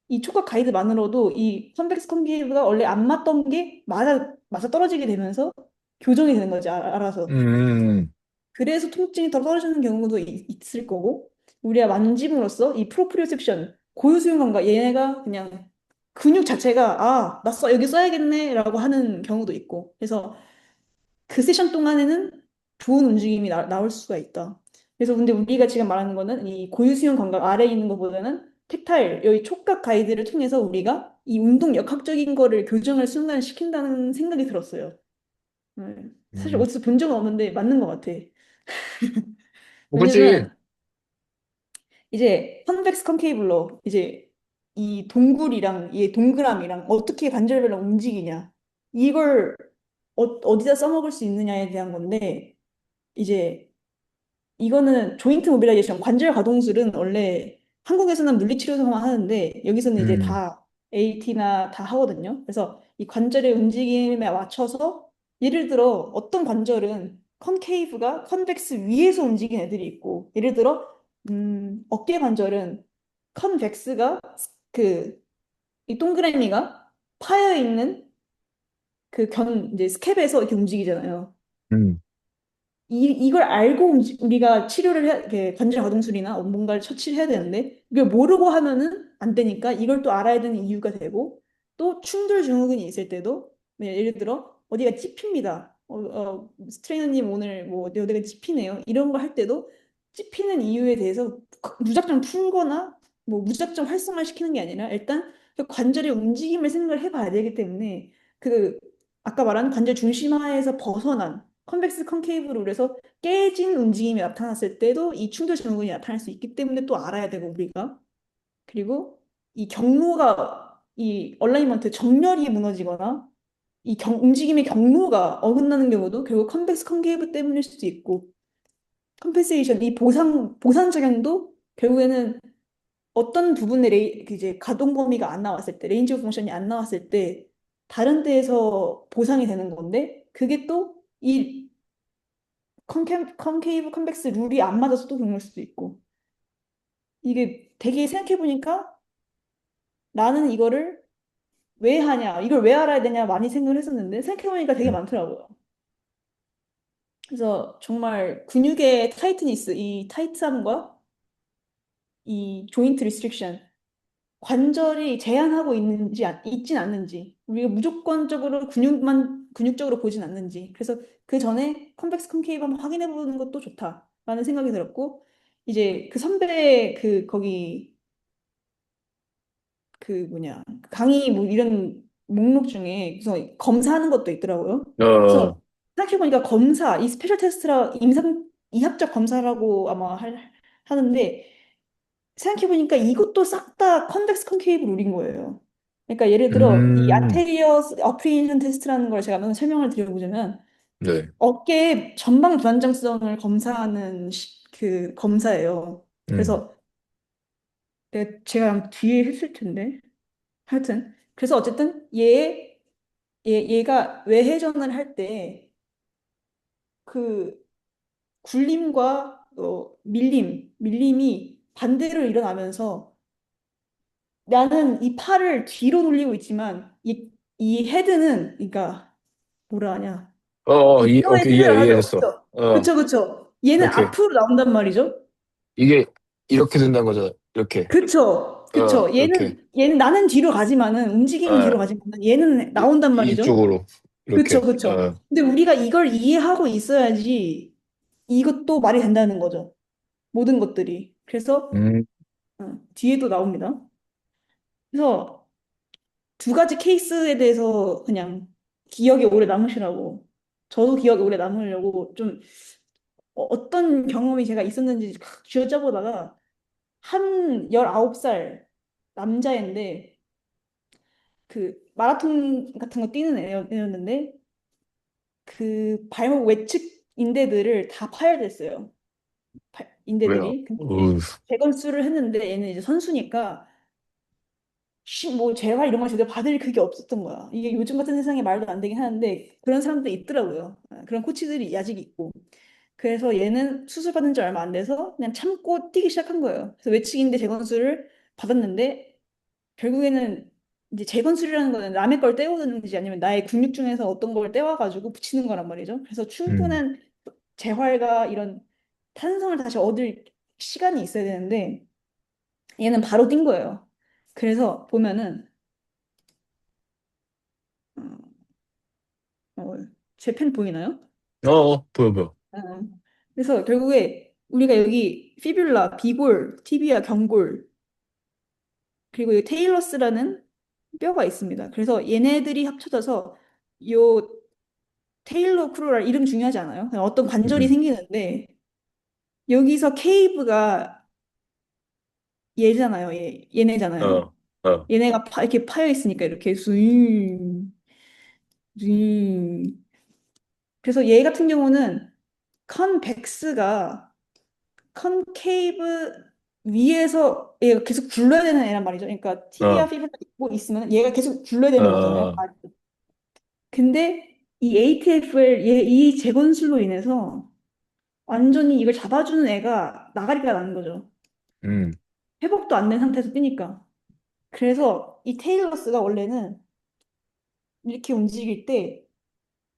이 촉각 가이드만으로도 이 컨벡스 컨케이브가 원래 안 맞던 게 맞아 떨어지게 되면서 교정이 되는 거지 알아서. 음, 그래서 통증이 더 떨어지는 경우도 있을 거고 우리가 만짐으로써 이 프로프리오셉션 고유수용 감각 얘네가 그냥 근육 자체가 여기 써야겠네라고 하는 경우도 있고 그래서 그 세션 동안에는 좋은 움직임이 나올 수가 있다. 그래서 근데 우리가 지금 말하는 거는 이 고유수용 감각 아래에 있는 것보다는 텍타일 여기 촉각 가이드를 통해서 우리가 이 운동 역학적인 거를 교정을 순간시킨다는 생각이 들었어요. 사실 음. 어디서 본 적은 없는데 맞는 것 같아. 그치. 왜냐면 이제 컨벡스 컨케이블러 이제 이 동굴이랑 이 동그라미랑 어떻게 관절별로 움직이냐 이걸 어디다 써먹을 수 있느냐에 대한 건데 이제 이거는 조인트 모빌라이제이션 관절 가동술은 원래 한국에서는 물리치료소만 하는데 여기서는 이제 음, 다 AT나 다 하거든요. 그래서 이 관절의 움직임에 맞춰서 예를 들어 어떤 관절은 컨케이브가 컨벡스 위에서 움직이는 애들이 있고 예를 들어 어깨 관절은 컨벡스가 그 이 동그라미가 파여 있는 그 이제 스캡에서 이렇게 움직이잖아요. 음, 이걸 알고 우리가 치료를 이렇게 관절 가동술이나 뭔가를 처치를 해야 되는데 이걸 모르고 하면은 안 되니까 이걸 또 알아야 되는 이유가 되고 또 충돌 증후군이 있을 때도 예를 들어 어디가 찝힙니다. 트레이너님 오늘 뭐 어디가 찝히네요. 이런 거 할 때도 찝히는 이유에 대해서 무작정 풀거나 뭐 무작정 활성화 시키는 게 아니라 일단 그 관절의 움직임을 생각을 해봐야 되기 때문에 그 아까 말한 관절 중심화에서 벗어난 컨벡스 컨케이브로 그래서 깨진 움직임이 나타났을 때도 이 충돌 증후군이 나타날 수 있기 때문에 또 알아야 되고 우리가 그리고 이 경로가 이 얼라이먼트 정렬이 무너지거나 움직임의 경로가 어긋나는 경우도 결국 컨벡스 컨케이브 때문일 수도 있고 컴펜세이션 이 보상 적용도 결국에는 어떤 부분의 그 이제 가동 범위가 안 나왔을 때 레인지 오브 모션이 안 나왔을 때 다른 데에서 보상이 되는 건데 그게 또이 컨케이브 컨벡스 룰이 안 맞아서 또 그럴 수도 있고 이게 되게 생각해보니까 나는 이거를 왜 하냐 이걸 왜 알아야 되냐 많이 생각을 했었는데 생각해보니까 되게 음, 많더라고요. 그래서 정말 근육의 타이트니스 이 타이트함과 이 조인트 리스트릭션 관절이 제한하고 있진 않는지 우리가 무조건적으로 근육적으로 보진 않는지 그래서 그 전에 컨벡스 컨케이브 한번 확인해 보는 것도 좋다라는 생각이 들었고 이제 그 선배 거기 그 뭐냐 강의 뭐 이런 목록 중에 그래서 검사하는 것도 있더라고요. 어, 그래서 생각해보니까 검사 이 스페셜 테스트라 임상 이학적 검사라고 아마 하는데 생각해보니까 이것도 싹 다 컨벡스 콘케이브 룰인 거예요. 그러니까 예를 들어 이 음, 안테리어 어프리엔션 테스트라는 걸 제가 한번 설명을 드려보자면 네. 어깨 전방 불안정성을 검사하는 그 검사예요. 음. 그래서 제가 뒤에 했을 텐데 하여튼 그래서 어쨌든 얘가 외회전을 할 때 그 굴림과 밀림이 반대로 일어나면서 나는 이 팔을 뒤로 돌리고 있지만 이 헤드는 그러니까 뭐라 하냐 이 뼈 오케이, 헤드를 하죠. 이해됐어. 그쵸? 그쵸, 그쵸. 얘는 오케이. 앞으로 나온단 말이죠. 이게 이렇게 된다는 거잖아. 이렇게. 그쵸, 그쵸. 이렇게. 얘는 나는 뒤로 가지만은 움직임은 뒤로 어, 가지만은 얘는 나온단 말이죠. 이쪽으로. 그쵸, 이렇게. 그쵸. 근데 우리가 이걸 이해하고 있어야지 이것도 말이 된다는 거죠. 모든 것들이. 그래서 음, 뒤에도 나옵니다. 그래서 두 가지 케이스에 대해서 그냥 기억에 오래 남으시라고. 저도 기억에 오래 남으려고 좀 어떤 경험이 제가 있었는지 쥐어짜보다가 한 19살 남자인데 그 마라톤 같은 거 뛰는 애였는데 그 발목 외측 인대들을 다 파열됐어요. 왜요? 인대들이. 근데 우, 이제 재건수를 했는데 얘는 이제 선수니까 뭐 재활 이런 걸 제대로 받을 그게 없었던 거야. 이게 요즘 같은 세상에 말도 안 되긴 하는데 그런 사람들이 있더라고요. 그런 코치들이 아직 있고. 그래서 얘는 수술 받은 지 얼마 안 돼서 그냥 참고 뛰기 시작한 거예요. 그래서 외측인대 재건수를 받았는데 결국에는 이제 재건술이라는 거는 남의 걸 떼오는지 아니면 나의 근육 중에서 어떤 걸 떼와가지고 붙이는 거란 말이죠. 그래서 음, 충분한 재활과 이런 탄성을 다시 얻을 시간이 있어야 되는데 얘는 바로 뛴 거예요. 그래서 보면은 어, 제 펜 보이나요? 보여, 보여. 어. 그래서 결국에 우리가 여기 피뷸라, 비골, 티비아, 경골 그리고 이 테일러스라는 뼈가 있습니다. 그래서 얘네들이 합쳐져서 요 테일러 크루랄 이름 중요하지 않아요? 그냥 어떤 관절이 음, 생기는데 여기서 케이브가 얘잖아요. 얘네잖아요. 어, 어, 얘네가 이렇게 파여 있으니까 이렇게 스윙 스윙. 그래서 얘 같은 경우는 컨벡스가 컨케이브 위에서 얘가 계속 굴러야 되는 애란 말이죠. 그러니까 티비아 어, 피부가 있고 있으면 얘가 계속 굴러야 어, 되는 거잖아요. 어, 근데 이 ATF를 이 재건술로 인해서 완전히 이걸 잡아주는 애가 나가리가 나는 거죠. 음, 회복도 안 된 상태에서 뛰니까. 그래서 이 테일러스가 원래는 이렇게 움직일 때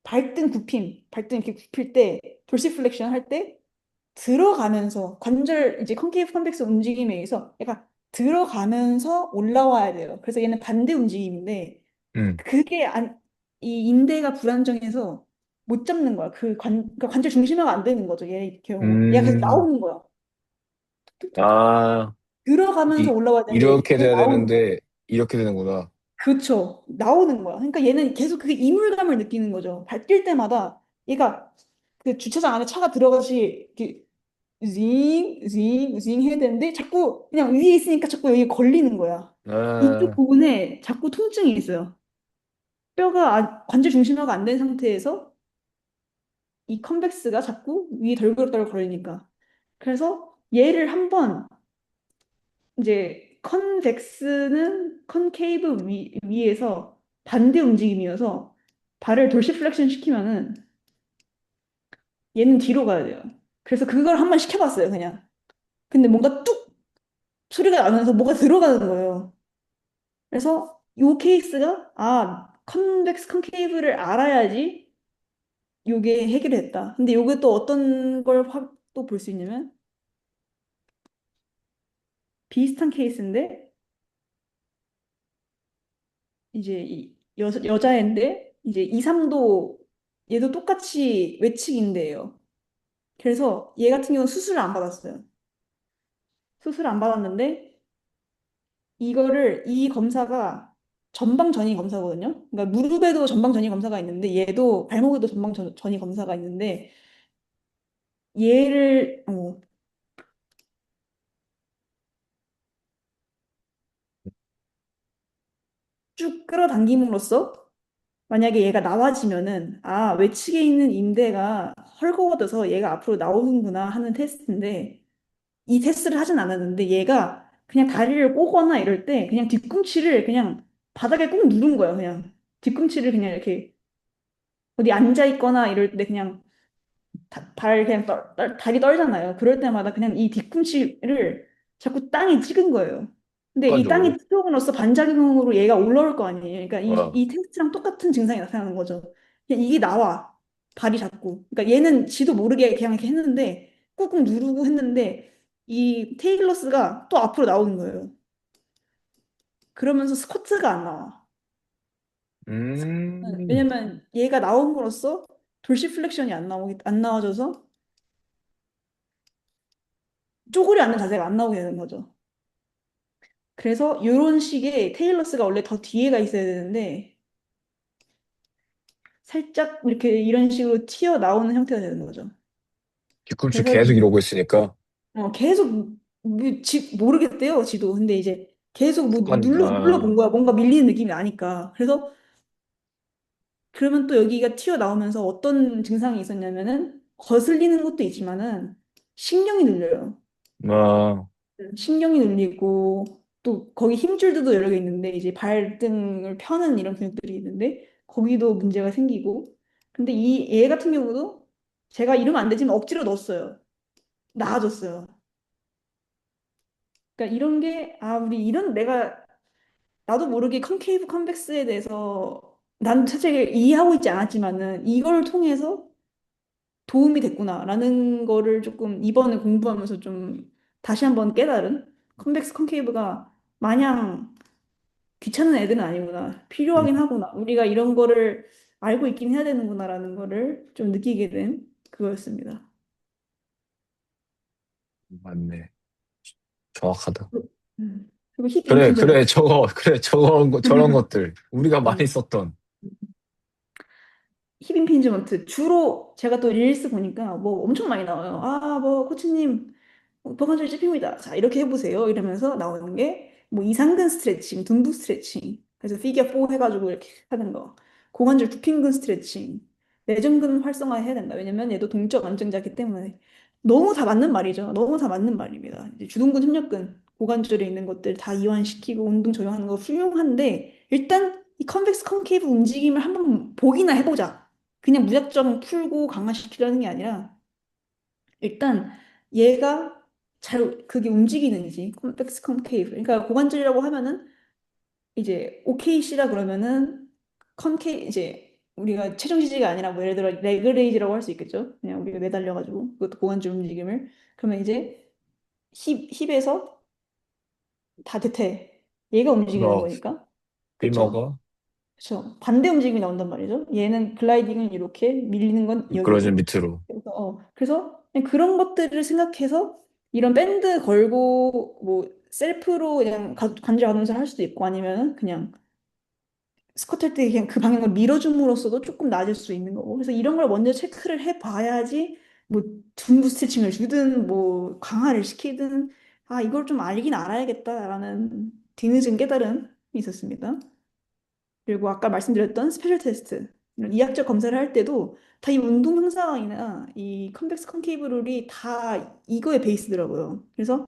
발등 이렇게 굽힐 때 돌시플렉션 할 때 들어가면서 관절 이제 컨케이브 컨벡스 움직임에 의해서 약간 들어가면서 올라와야 돼요. 그래서 얘는 반대 움직임인데 음, 그게 이 인대가 불안정해서 못 잡는 거야. 그러니까 관절 중심화가 안 되는 거죠. 얘 경우. 얘가 계속 음, 나오는 거야. 툭툭툭툭. 아, 들어가면서 올라와야 되는데 이렇게 얘는 돼야 나오는 거야. 되는데, 이렇게 되는구나. 그렇죠. 나오는 거야. 그러니까 얘는 계속 그 이물감을 느끼는 거죠. 발 뛸 때마다 얘가 그 주차장 안에 차가 들어가시 이렇게 징 해야 되는데 자꾸 그냥 위에 있으니까 자꾸 여기 걸리는 거야. 이쪽 아, 부분에 자꾸 통증이 있어요. 뼈가 관절 중심화가 안 된 상태에서 이 컨벡스가 자꾸 위에 덜덜덜 걸리니까. 그래서 얘를 한번 이제 컨벡스는 컨케이브 위에서 반대 움직임이어서 발을 돌시플렉션 시키면은 얘는 뒤로 가야 돼요. 그래서 그걸 한번 시켜봤어요, 그냥. 근데 뭔가 뚝 소리가 나면서 뭐가 들어가는 거예요. 그래서 요 케이스가 컨벡스 컨케이브를 알아야지 요게 해결이 됐다. 근데 요게 또 어떤 걸 또 볼 수 있냐면 비슷한 케이스인데 이제 여자애인데 이제 2, 3도 얘도 똑같이 외측인데요. 그래서 얘 같은 경우는 수술을 안 받았어요. 수술을 안 받았는데 이 검사가 전방 전이 검사거든요. 그러니까 무릎에도 전방 전이 검사가 있는데 얘도 발목에도 전방 전이 검사가 있는데 얘를 쭉 끌어당김으로써 만약에 얘가 나와지면은 아, 외측에 있는 임대가 헐거워져서 얘가 앞으로 나오는구나 하는 테스트인데 이 테스트를 하진 않았는데 얘가 그냥 다리를 꼬거나 이럴 때 그냥 뒤꿈치를 그냥 바닥에 꾹 누른 거야, 그냥. 뒤꿈치를 그냥 이렇게 어디 앉아 있거나 이럴 때 그냥 발 그냥 다리 떨잖아요. 그럴 때마다 그냥 이 뒤꿈치를 자꾸 땅에 찍은 거예요. 근데 이 땅에 습관적으로. 찍음으로써 반작용으로 얘가 올라올 거 아니에요. 그러니까 어. 이 테스트랑 똑같은 증상이 나타나는 거죠. 그냥 이게 나와. 발이 자꾸. 그러니까 얘는 지도 모르게 그냥 이렇게 했는데 꾹꾹 누르고 했는데 이 테일러스가 또 앞으로 나오는 거예요. 그러면서 스쿼트가 안 나와. 음. 왜냐면 얘가 나옴으로써 돌시플렉션이 안 나와져서 쪼그려 앉는 자세가 안 나오게 되는 거죠. 그래서 이런 식의 테일러스가 원래 더 뒤에가 있어야 되는데 살짝 이렇게 이런 식으로 튀어나오는 형태가 되는 거죠. 뒤꿈치 그래서 계속 이러고 있으니까 계속 모르겠대요, 지도. 근데 이제 계속 뭐 습관. 눌러본 거야. 뭔가 밀리는 느낌이 나니까. 그래서 그러면 또 여기가 튀어나오면서 어떤 증상이 있었냐면은 거슬리는 것도 있지만은 신경이 눌려요. 아, 신경이 눌리고 또 거기 힘줄들도 여러 개 있는데 이제 발등을 펴는 이런 근육들이 있는데 거기도 문제가 생기고 근데 이 얘 같은 경우도 제가 이러면 안 되지만 억지로 넣었어요. 나아졌어요. 그러니까 이런 게 아 우리 이런 내가 나도 모르게 컨케이브 컨벡스에 대해서 난 사실 이해하고 있지 않았지만은 이걸 통해서 도움이 됐구나라는 거를 조금 이번에 공부하면서 좀 다시 한번 깨달은 컨벡스 컨케이브가 마냥 귀찮은 애들은 아니구나. 음, 필요하긴 하구나. 우리가 이런 거를 알고 있긴 해야 되는구나라는 거를 좀 느끼게 된 그거였습니다. 맞네. 정확하다. 그리고 힙 그래, 임피저먼트. 그래, 그래, 저런 것들. 우리가 많이 음. 썼던. 힙 임피저먼트. 주로 제가 또 릴스 보니까 뭐 엄청 많이 나와요. 아, 뭐 코치님 버건절 찝힙니다. 자, 이렇게 해보세요. 이러면서 나오는 게 뭐 이상근 스트레칭, 둔부 스트레칭. 그래서 피겨 4 해가지고 이렇게 하는 거. 고관절 두핀근 스트레칭. 내전근 활성화 해야 된다. 왜냐면 얘도 동적 안정자기 때문에. 너무 다 맞는 말이죠. 너무 다 맞는 말입니다. 이제 주둔근, 협력근, 고관절에 있는 것들 다 이완시키고 운동 조정하는 거 훌륭한데 일단 이 컨벡스 컨케이브 움직임을 한번 보기나 해보자. 그냥 무작정 풀고 강화시키려는 게 아니라 일단 얘가 잘 그게 움직이는지 컴팩스 컴케이브 그러니까 고관절이라고 하면은 이제 OKC라 그러면은 컨케 이제 우리가 체중 지지가 아니라 뭐 예를 들어 레그레이즈라고 할 수 있겠죠. 그냥 우리가 매달려가지고 그것도 고관절 움직임을 그러면 이제 힙에서 다 대퇴 얘가 움직이는 너, 거니까 그렇죠. 비머가 그렇죠. 반대 움직임이 나온단 말이죠. 얘는 글라이딩은 이렇게 밀리는 건 미끄러진 여기고. 밑으로. 그래서 그냥 그런 것들을 생각해서 이런 밴드 걸고 뭐 셀프로 그냥 관절 가동을 할 수도 있고 아니면 그냥 스쿼트 할 때 그냥 그 방향을 밀어줌으로써도 조금 나아질 수 있는 거고. 그래서 이런 걸 먼저 체크를 해봐야지 뭐 둔부 스트레칭을 주든 뭐 강화를 시키든 아 이걸 좀 알긴 알아야겠다라는 뒤늦은 깨달음이 있었습니다. 그리고 아까 말씀드렸던 스페셜 테스트, 이런 이학적 검사를 할 때도 다 이 운동 형상이나 이 컨벡스 컨케이브 룰이 다 이거에 베이스더라고요. 그래서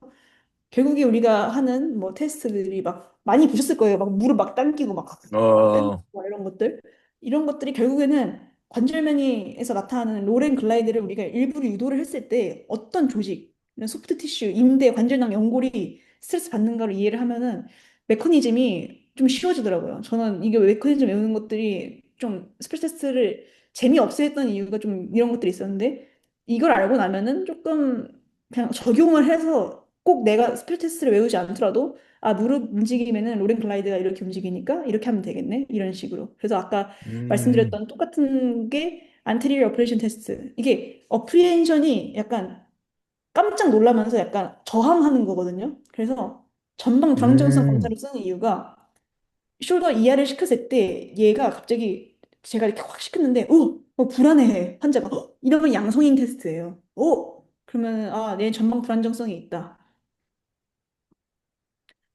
결국에 우리가 하는 뭐 테스트들이 막 많이 보셨을 거예요. 막 무릎 막 당기고 막 뺀 어, 이런 것들. 이런 것들이 결국에는 관절면에서 나타나는 로렌 글라이드를 우리가 일부러 유도를 했을 때 어떤 조직, 이런 소프트 티슈, 임대, 관절낭, 연골이 스트레스 받는가를 이해를 하면은 메커니즘이 좀 쉬워지더라고요. 저는 이게 메커니즘 외우는 것들이 좀 스트레스 테스트를 재미없어 했던 이유가 좀 이런 것들이 있었는데 이걸 알고 나면은 조금 그냥 적용을 해서 꼭 내가 스플 테스트를 외우지 않더라도 아 무릎 움직임에는 로렌 글라이드가 이렇게 움직이니까 이렇게 하면 되겠네 이런 식으로 그래서 아까 음, 말씀드렸던 똑같은 게 안테리어 어프레이션 테스트 이게 어프리엔션이 약간 깜짝 놀라면서 약간 저항하는 거거든요 그래서 전방 불안정성 음, 검사를 쓰는 이유가 숄더 이하를 시켰을 때 얘가 갑자기 제가 이렇게 확 시켰는데 불안해해 환자가 이러면 양성인 테스트예요 그러면 아, 내 전방 불안정성이 있다.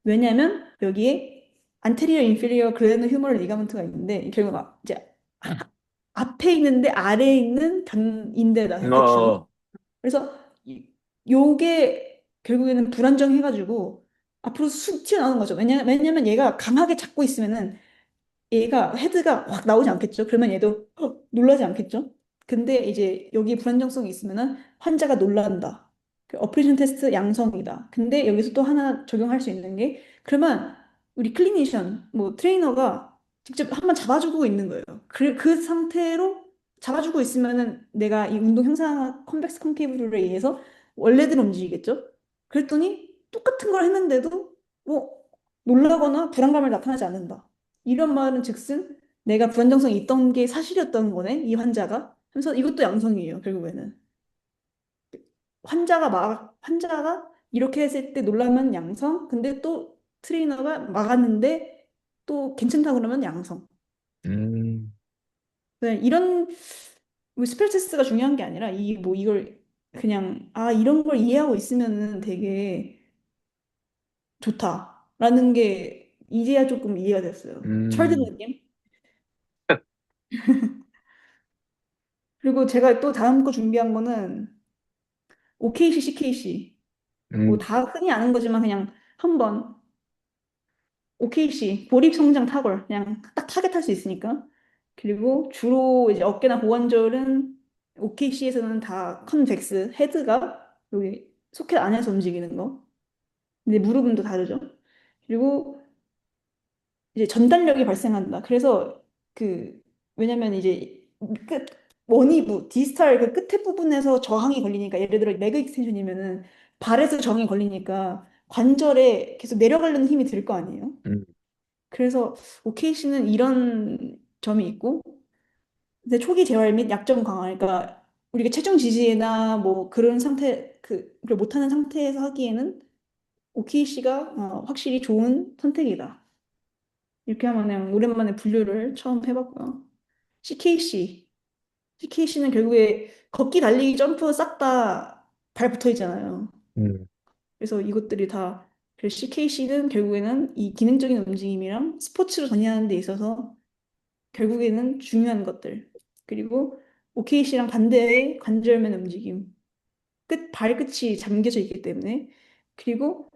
왜냐면 여기에 안테리어 인피리어 그레노 휴머럴 리가먼트가 있는데 결국 이제 앞에 있는데 아래에 있는 견인대다 대충. 어, 그래서 요게 결국에는 불안정해가지고 앞으로 쑥 튀어나오는 거죠. 왜냐면 얘가 강하게 잡고 있으면은 얘가 헤드가 확 나오지 않겠죠. 그러면 얘도 놀라지 않겠죠. 근데 이제 여기 불안정성이 있으면은 환자가 놀란다. 그 어플리션 테스트 양성이다. 근데 여기서 또 하나 적용할 수 있는 게 그러면 우리 클리니션 뭐 트레이너가 직접 한번 잡아주고 있는 거예요. 그 상태로 잡아주고 있으면은 내가 이 운동 형상 컨벡스 콘케이브를 의해서 원래대로 움직이겠죠. 그랬더니 똑같은 걸 했는데도 뭐 놀라거나 불안감을 나타나지 않는다. 이런 말은 즉슨 내가 불안정성이 있던 게 사실이었던 거네, 이 환자가. 그래서 이것도 양성이에요, 결국에는. 환자가 이렇게 했을 때 놀라면 양성, 근데 또 트레이너가 막았는데 또 괜찮다 그러면 양성. 음, 네, 이런 뭐 스펠 테스트가 중요한 게 아니라 이걸 그냥 이런 걸 이해하고 있으면은 되게 좋다라는 게 이제야 조금 이해가 됐어요. 철든 음, 느낌? 그리고 제가 또 다음 거 준비한 거는 OKC, CKC. 뭐 음, 다 흔히 아는 거지만 그냥 한번 OKC, 고립 성장 타걸 그냥 딱 타겟할 수 있으니까. 그리고 주로 이제 어깨나 고관절은 OKC에서는 다 컨벡스, 헤드가 여기 소켓 안에서 움직이는 거. 근데 무릎은 또 다르죠. 그리고 이제 전달력이 발생한다. 그래서 그 왜냐면 이제 끝 원위부 디스탈 그 끝에 부분에서 저항이 걸리니까 예를 들어 레그 익스텐션이면은 발에서 저항이 걸리니까 관절에 계속 내려가려는 힘이 들 거 아니에요. 음, 그래서 OKC는 이런 점이 있고 근데 초기 재활 및 약점 강화 그러니까 우리가 체중 지지나 뭐 그런 상태 그걸 못하는 상태에서 하기에는 OKC가 확실히 좋은 선택이다. 이렇게 하면 그냥 오랜만에 분류를 처음 해봤고요. CKC. CKC는 결국에 걷기, 달리기, 점프 싹 다 발 붙어 있잖아요. 음, 그래서 이것들이 다, 그래서 CKC는 결국에는 이 기능적인 움직임이랑 스포츠로 전이하는 데 있어서 결국에는 중요한 것들. 그리고 OKC랑 반대의 관절면 움직임. 발끝이 잠겨져 있기 때문에. 그리고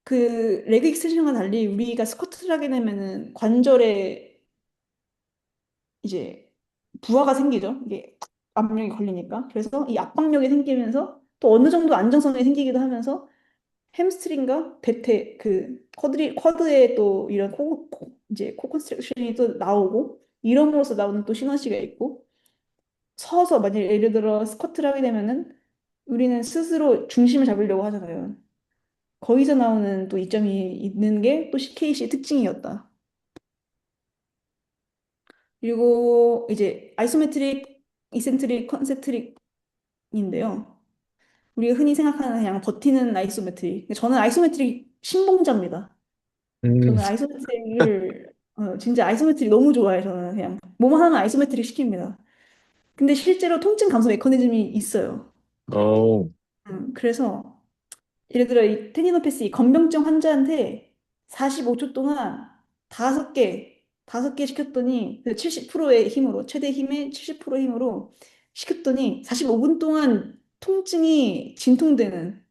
그 레그 익스텐션과 달리 우리가 스쿼트를 하게 되면은 관절에 이제 부하가 생기죠. 이게 압력이 걸리니까. 그래서 이 압박력이 생기면서 또 어느 정도 안정성이 생기기도 하면서 햄스트링과 배태 쿼드에 또 이런 이제 코 컨스트럭션이 또 나오고 이럼으로써 나오는 또 시너지가 있고 서서 만약 예를 들어 스쿼트를 하게 되면은 우리는 스스로 중심을 잡으려고 하잖아요. 거기서 나오는 또 이점이 있는 게 또 CKC의 특징이었다. 그리고 이제 아이소메트릭, 이센트릭, 컨센트릭인데요. 우리가 흔히 생각하는 그냥 버티는 아이소메트릭. 저는 아이소메트릭 신봉자입니다. 음, 저는 아이소메트릭을 진짜 아이소메트릭 너무 좋아해요. 저는 그냥 뭐만 하면 아이소메트릭 시킵니다. 근데 실제로 통증 감소 메커니즘이 있어요. 어, 그래서 예를 들어 이 테니노패스 이 건병증 환자한테 45초 동안 다섯 개 시켰더니 70%의 힘으로 최대 힘의 70% 힘으로 시켰더니 45분 동안 통증이 진통되는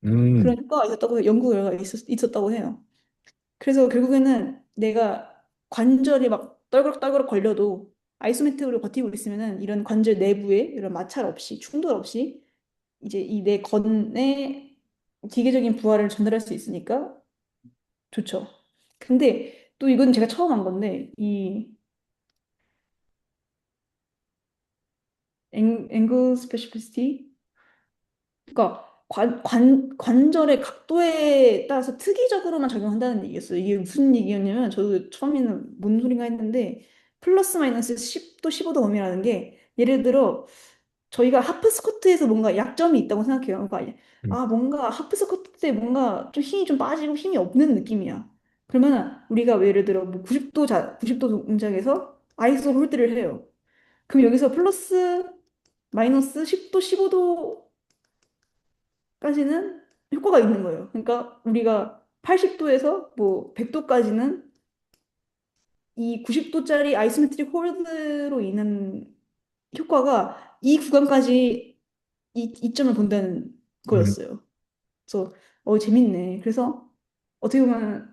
그런 음, 효과가 있었다고 연구 결과가 있었다고 해요. 그래서 결국에는 내가 관절이 막 떨그럭떨그럭 걸려도 아이소매틱으로 버티고 있으면은 이런 관절 내부에 이런 마찰 없이 충돌 없이 이제 이 내 건에 기계적인 부하를 전달할 수 있으니까 좋죠. 근데 또 이건 제가 처음 한 건데 이 앵글 스페시피시티 그러니까 관절의 각도에 따라서 특이적으로만 적용한다는 얘기였어요. 이게 무슨 얘기였냐면 저도 처음에는 뭔 소린가 했는데 플러스 마이너스 10도 15도 범위라는 게 예를 들어 저희가 하프 스쿼트에서 뭔가 약점이 있다고 생각해요. 그러니까 음, 뭔가 하프 스쿼트 때 뭔가 좀 힘이 좀 빠지고 힘이 없는 느낌이야. 그러면 우리가 예를 들어 뭐 90도 동작에서 아이소 홀드를 해요. 그럼 여기서 플러스 마이너스 10도 15도 까지는 효과가 있는 거예요. 그러니까 우리가 80도에서 뭐 100도까지는 이 90도짜리 아이소메트릭 홀드로 인한 효과가 이 구간까지 이점을 본다는 음. 거였어요. 그래서 재밌네. 그래서 어떻게 보면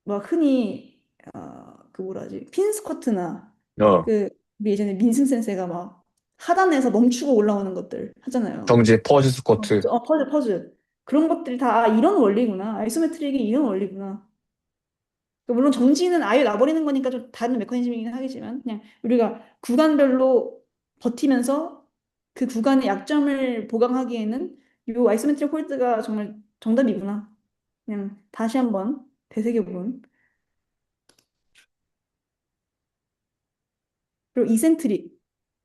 막 흔히 그 뭐라 하지 핀 스쿼트나 어, 그 우리 예전에 민승 센세가 막 하단에서 멈추고 올라오는 것들 하잖아요. 정지 퍼즈 스쿼트. 퍼즐 그런 것들이 다 이런 원리구나. 아이소메트릭이 이런 원리구나. 물론 정지는 아예 놔버리는 거니까 좀 다른 메커니즘이긴 하겠지만 그냥 우리가 구간별로 버티면서 그 구간의 약점을 보강하기에는 이 아이소메트릭 홀드가 정말 정답이구나. 그냥 다시 한번 되새겨본. 그리고 이센트릭,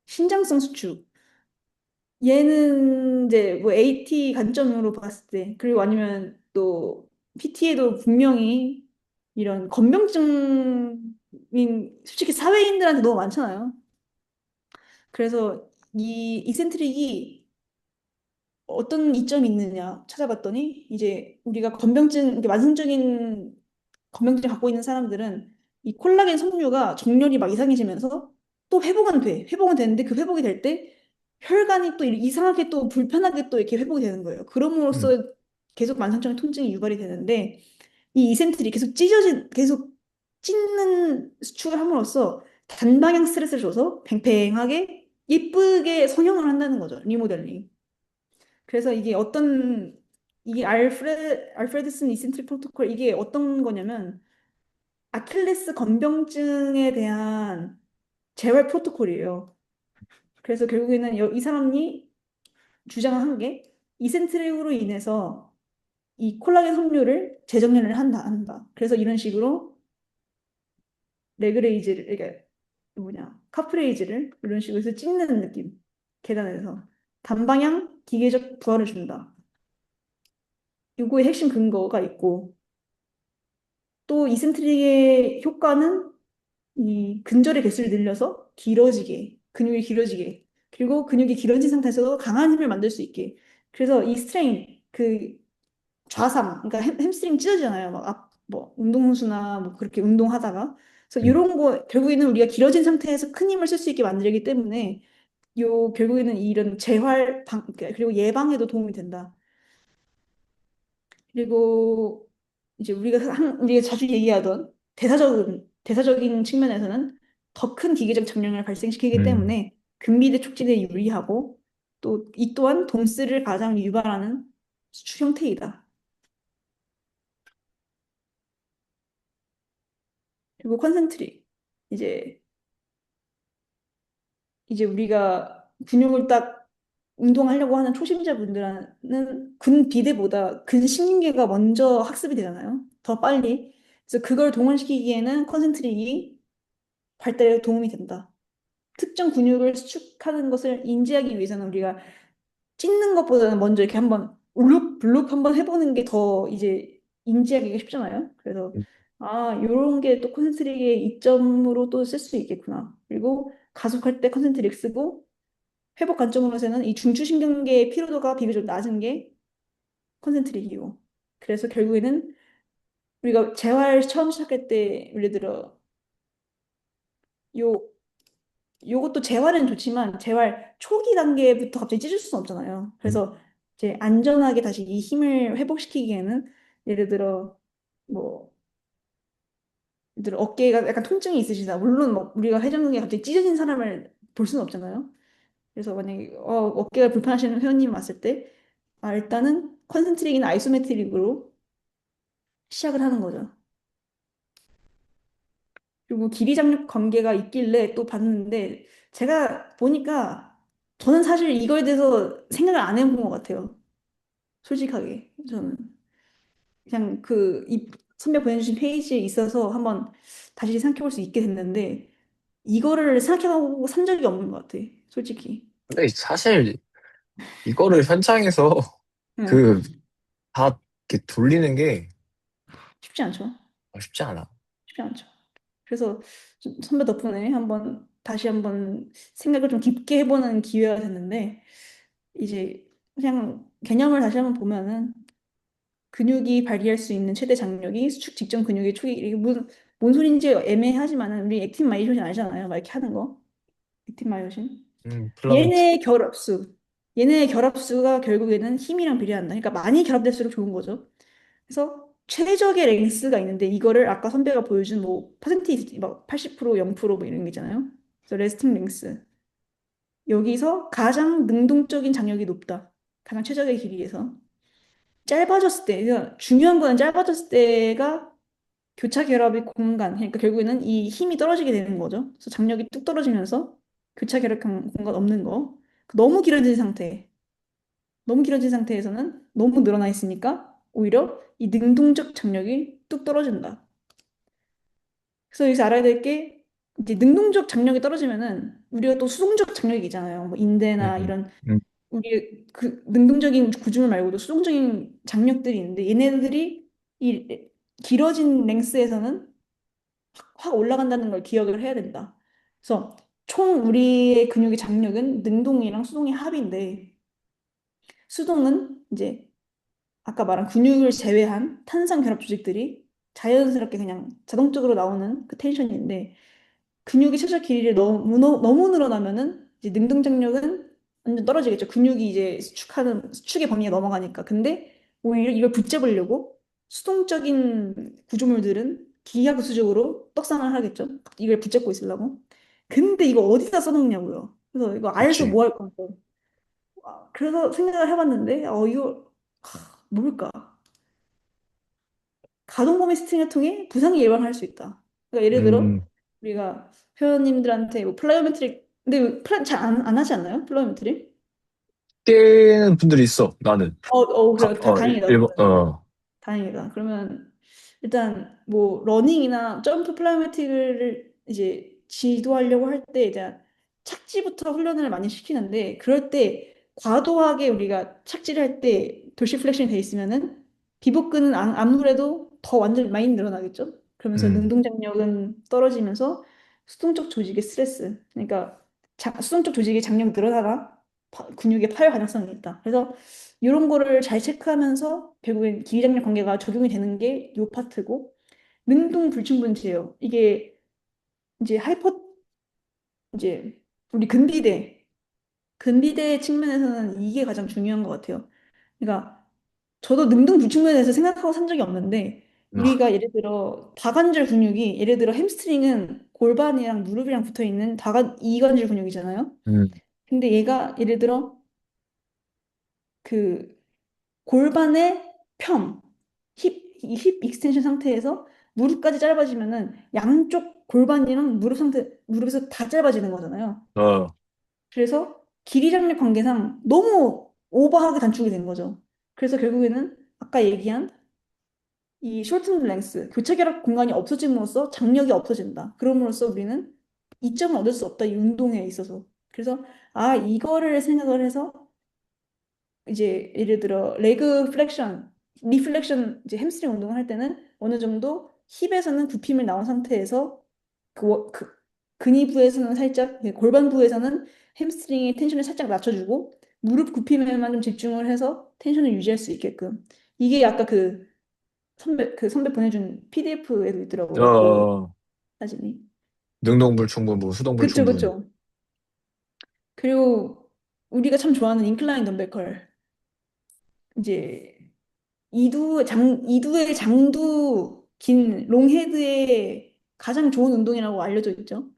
신장성 수축. 얘는 이제 뭐 AT 관점으로 봤을 때, 그리고 아니면 또 PT에도 분명히 이런 건병증인, 솔직히 사회인들한테 너무 많잖아요. 그래서 이 이센트릭이 어떤 이점이 있느냐 찾아봤더니 이제 우리가 건병증, 이게 만성적인 건병증 갖고 있는 사람들은 이 콜라겐 섬유가 정렬이 막 이상해지면서 또 회복은 돼. 회복은 되는데 그 회복이 될 때 혈관이 또 이상하게 또 불편하게 또 이렇게 회복이 되는 거예요. 음. 그럼으로써 계속 만성적인 통증이 유발이 되는데 이 이센트리 계속 찢는 수축을 함으로써 단방향 스트레스를 줘서 팽팽하게 예쁘게 성형을 한다는 거죠. 리모델링. 그래서 이게 알프레드슨 이센트리 프로토콜 이게 어떤 거냐면 아킬레스 건병증에 대한 재활 프로토콜이에요. 그래서 결국에는 이 사람이 주장한 게 이센트릭으로 인해서 이 콜라겐 섬유를 재정렬을 한다. 그래서 이런 식으로 레그레이즈를, 그러니까 카프레이즈를 이런 식으로 해서 찢는 느낌. 계단에서. 단방향 기계적 부하를 준다. 요거의 핵심 근거가 있고, 또 이센트릭의 효과는 이 근절의 개수를 늘려서 근육이 길어지게, 그리고 근육이 길어진 상태에서도 강한 힘을 만들 수 있게. 그래서 이 스트레인, 그 좌상, 그러니까 햄스트링 찢어지잖아요. 뭐 운동선수나 뭐 그렇게 운동하다가. 그래서 음. 이런 거 결국에는 우리가 길어진 상태에서 큰 힘을 쓸 수 있게 만들기 때문에 요 결국에는 이런 그리고 예방에도 도움이 된다. 그리고 이제 우리가 자주 얘기하던 대사적인 측면에서는 더 큰 기계적 장량을 발생시키기 음. 때문에 근비대 촉진에 유리하고 또 이 또한 돈스를 가장 유발하는 수축 형태이다. 그리고 컨센트릭. 이제 우리가 근육을 딱 운동하려고 하는 초심자분들은 근비대보다 근신경계가 먼저 학습이 되잖아요. 더 빨리. 그래서 그걸 동원시키기에는 컨센트릭이 발달에 도움이 된다. 특정 근육을 수축하는 것을 인지하기 위해서는 우리가 찢는 것보다는 먼저 이렇게 한번 울룩 블룩 한번 해보는 게 더 이제 인지하기가 쉽잖아요. 그래서 요런 게 또 컨센트릭의 이점으로 또 쓸 수 있겠구나. 그리고 가속할 때 컨센트릭 쓰고 회복 관점으로서는 이 중추신경계의 피로도가 비교적 낮은 게 컨센트릭이고. 그래서 결국에는 우리가 재활 처음 시작할 때 예를 들어 요 요것도 재활은 좋지만 재활 초기 단계부터 갑자기 찢을 수는 없잖아요. 음. 그래서 이제 안전하게 다시 이 힘을 회복시키기에는 예를 들어 뭐 예를 들어 어깨가 약간 통증이 있으시다. 물론 뭐 우리가 회전근개 갑자기 찢어진 사람을 볼 수는 없잖아요. 그래서 만약에 어깨가 불편하시는 회원님 왔을 때 일단은 컨센트릭이나 아이소메트릭으로 시작을 하는 거죠. 그리고 길이 장력 관계가 있길래 또 봤는데 제가 보니까 저는 사실 이거에 대해서 생각을 안 해본 것 같아요. 솔직하게 저는 그냥 이 선배 보내주신 페이지에 있어서 한번 다시 생각해 볼 수 있게 됐는데 이거를 생각해보고 산 적이 없는 것 같아. 솔직히. 근데 사실 이거를 현장에서 응, 그 다 이렇게 돌리는 게 쉽지 않죠. 쉽지 않아. 쉽지 않죠. 그래서 좀 선배 덕분에 다시 한번 생각을 좀 깊게 해보는 기회가 됐는데 이제 그냥 개념을 다시 한번 보면은 근육이 발휘할 수 있는 최대 장력이 수축 직전 근육의 초기 이게 무슨 뭔 소린지 애매하지만은 우리 액틴 마이오신 알잖아요. 막 이렇게 하는 거. 액틴 마이오신. 플라멘트. 얘네의 결합수. 얘네의 결합수가 결국에는 힘이랑 비례한다. 그러니까 많이 결합될수록 좋은 거죠. 그래서 최적의 랭스가 있는데 이거를 아까 선배가 보여준 뭐 퍼센티지 막 80% 0%뭐 이런 게 있잖아요. 그래서 레스팅 랭스. 여기서 가장 능동적인 장력이 높다. 가장 최적의 길이에서. 짧아졌을 때, 그러니까 중요한 거는 짧아졌을 때가 교차 결합의 공간. 그러니까 결국에는 이 힘이 떨어지게 되는 거죠. 그래서 장력이 뚝 떨어지면서 교차 결합한 공간 없는 거. 너무 길어진 상태. 너무 길어진 상태에서는 너무 늘어나 있으니까 오히려 이 능동적 장력이 뚝 떨어진다. 그래서 여기서 알아야 될 게 이제 능동적 장력이 떨어지면은 우리가 또 수동적 장력이 있잖아요. 뭐 인대나 음, 이런 음, 우리 그 능동적인 구조물 말고도 수동적인 장력들이 있는데 얘네들이 이 길어진 랭스에서는 확 올라간다는 걸 기억을 해야 된다. 그래서 총 우리의 근육의 장력은 능동이랑 수동의 합인데 수동은 이제 아까 말한 근육을 제외한 탄성 결합 조직들이 자연스럽게 그냥 자동적으로 나오는 그 텐션인데 근육의 최적 길이를 너무 늘어나면은 이제 능동장력은 완전 떨어지겠죠. 근육이 이제 수축의 범위에 넘어가니까. 근데 오히려 이걸 붙잡으려고 수동적인 구조물들은 기하급수적으로 떡상을 하겠죠. 이걸 붙잡고 있으려고. 근데 이거 어디다 써놓냐고요. 그래서 이거 알수 그치. 뭐 할 건데. 그래서 생각을 해봤는데, 이거 뭘까? 가동범위 스트링을 통해 부상을 예방할 수 있다. 그러니까 예를 들어 음, 우리가 회원님들한테 뭐 플라이오메트릭 근데 잘안 하지 않나요? 플라이오메트릭? 깨는 분들이 있어, 나는. 그래 다행이다. 일본, 다행이다. 그러면 일단 뭐 러닝이나 점프 플라이오메트릭을 이제 지도하려고 할 때 이제 착지부터 훈련을 많이 시키는데 그럴 때 과도하게 우리가 착지를 할 때 돌시 플렉션이 돼 있으면은 비복근은 아무래도 더 완전 많이 늘어나겠죠. 그러면서 음, 능동장력은 떨어지면서 수동적 조직의 스트레스 그러니까 수동적 조직의 장력이 늘어나가 근육에 파열 가능성이 있다. 그래서 이런 거를 잘 체크하면서 결국엔 기회장력 관계가 적용이 되는 게 요 파트고 능동 불충분지예요. 이게 이제 이제 우리 근비대 측면에서는 이게 가장 중요한 것 같아요. 그러니까 저도 능동 불충분에 대해서 생각하고 산 적이 없는데 우리가 예를 들어 다관절 근육이 예를 들어 햄스트링은 골반이랑 무릎이랑 붙어 있는 이관절 근육이잖아요. 음, 근데 얘가 예를 들어 그 골반의 힙 익스텐션 상태에서 무릎까지 짧아지면은 양쪽 골반이랑 무릎에서 다 짧아지는 거잖아요. 어, 그래서 길이 장력 관계상 너무 오버하게 단축이 된 거죠. 그래서 결국에는 아까 얘기한 이 shortened length, 교차 결합 공간이 없어짐으로써 장력이 없어진다. 그럼으로써 우리는 이점을 얻을 수 없다. 이 운동에 있어서. 그래서 이거를 생각을 해서 이제 예를 들어 레그 플렉션, 리플렉션 이제 햄스트링 운동을 할 때는 어느 정도 힙에서는 굽힘을 나온 상태에서 그 근위부에서는 살짝 골반부에서는 햄스트링의 텐션을 살짝 낮춰주고 무릎 굽힘에만 좀 집중을 해서 텐션을 유지할 수 있게끔 이게 아까 그 선배 보내준 PDF에도 어, 있더라고요. 그 어, 사진이. 능동불충분, 그쵸, 수동불충분. 그쵸. 그리고 우리가 참 좋아하는 인클라인 덤벨 컬. 이제 이두의 장두 긴 롱헤드의 가장 좋은 운동이라고 알려져 있죠.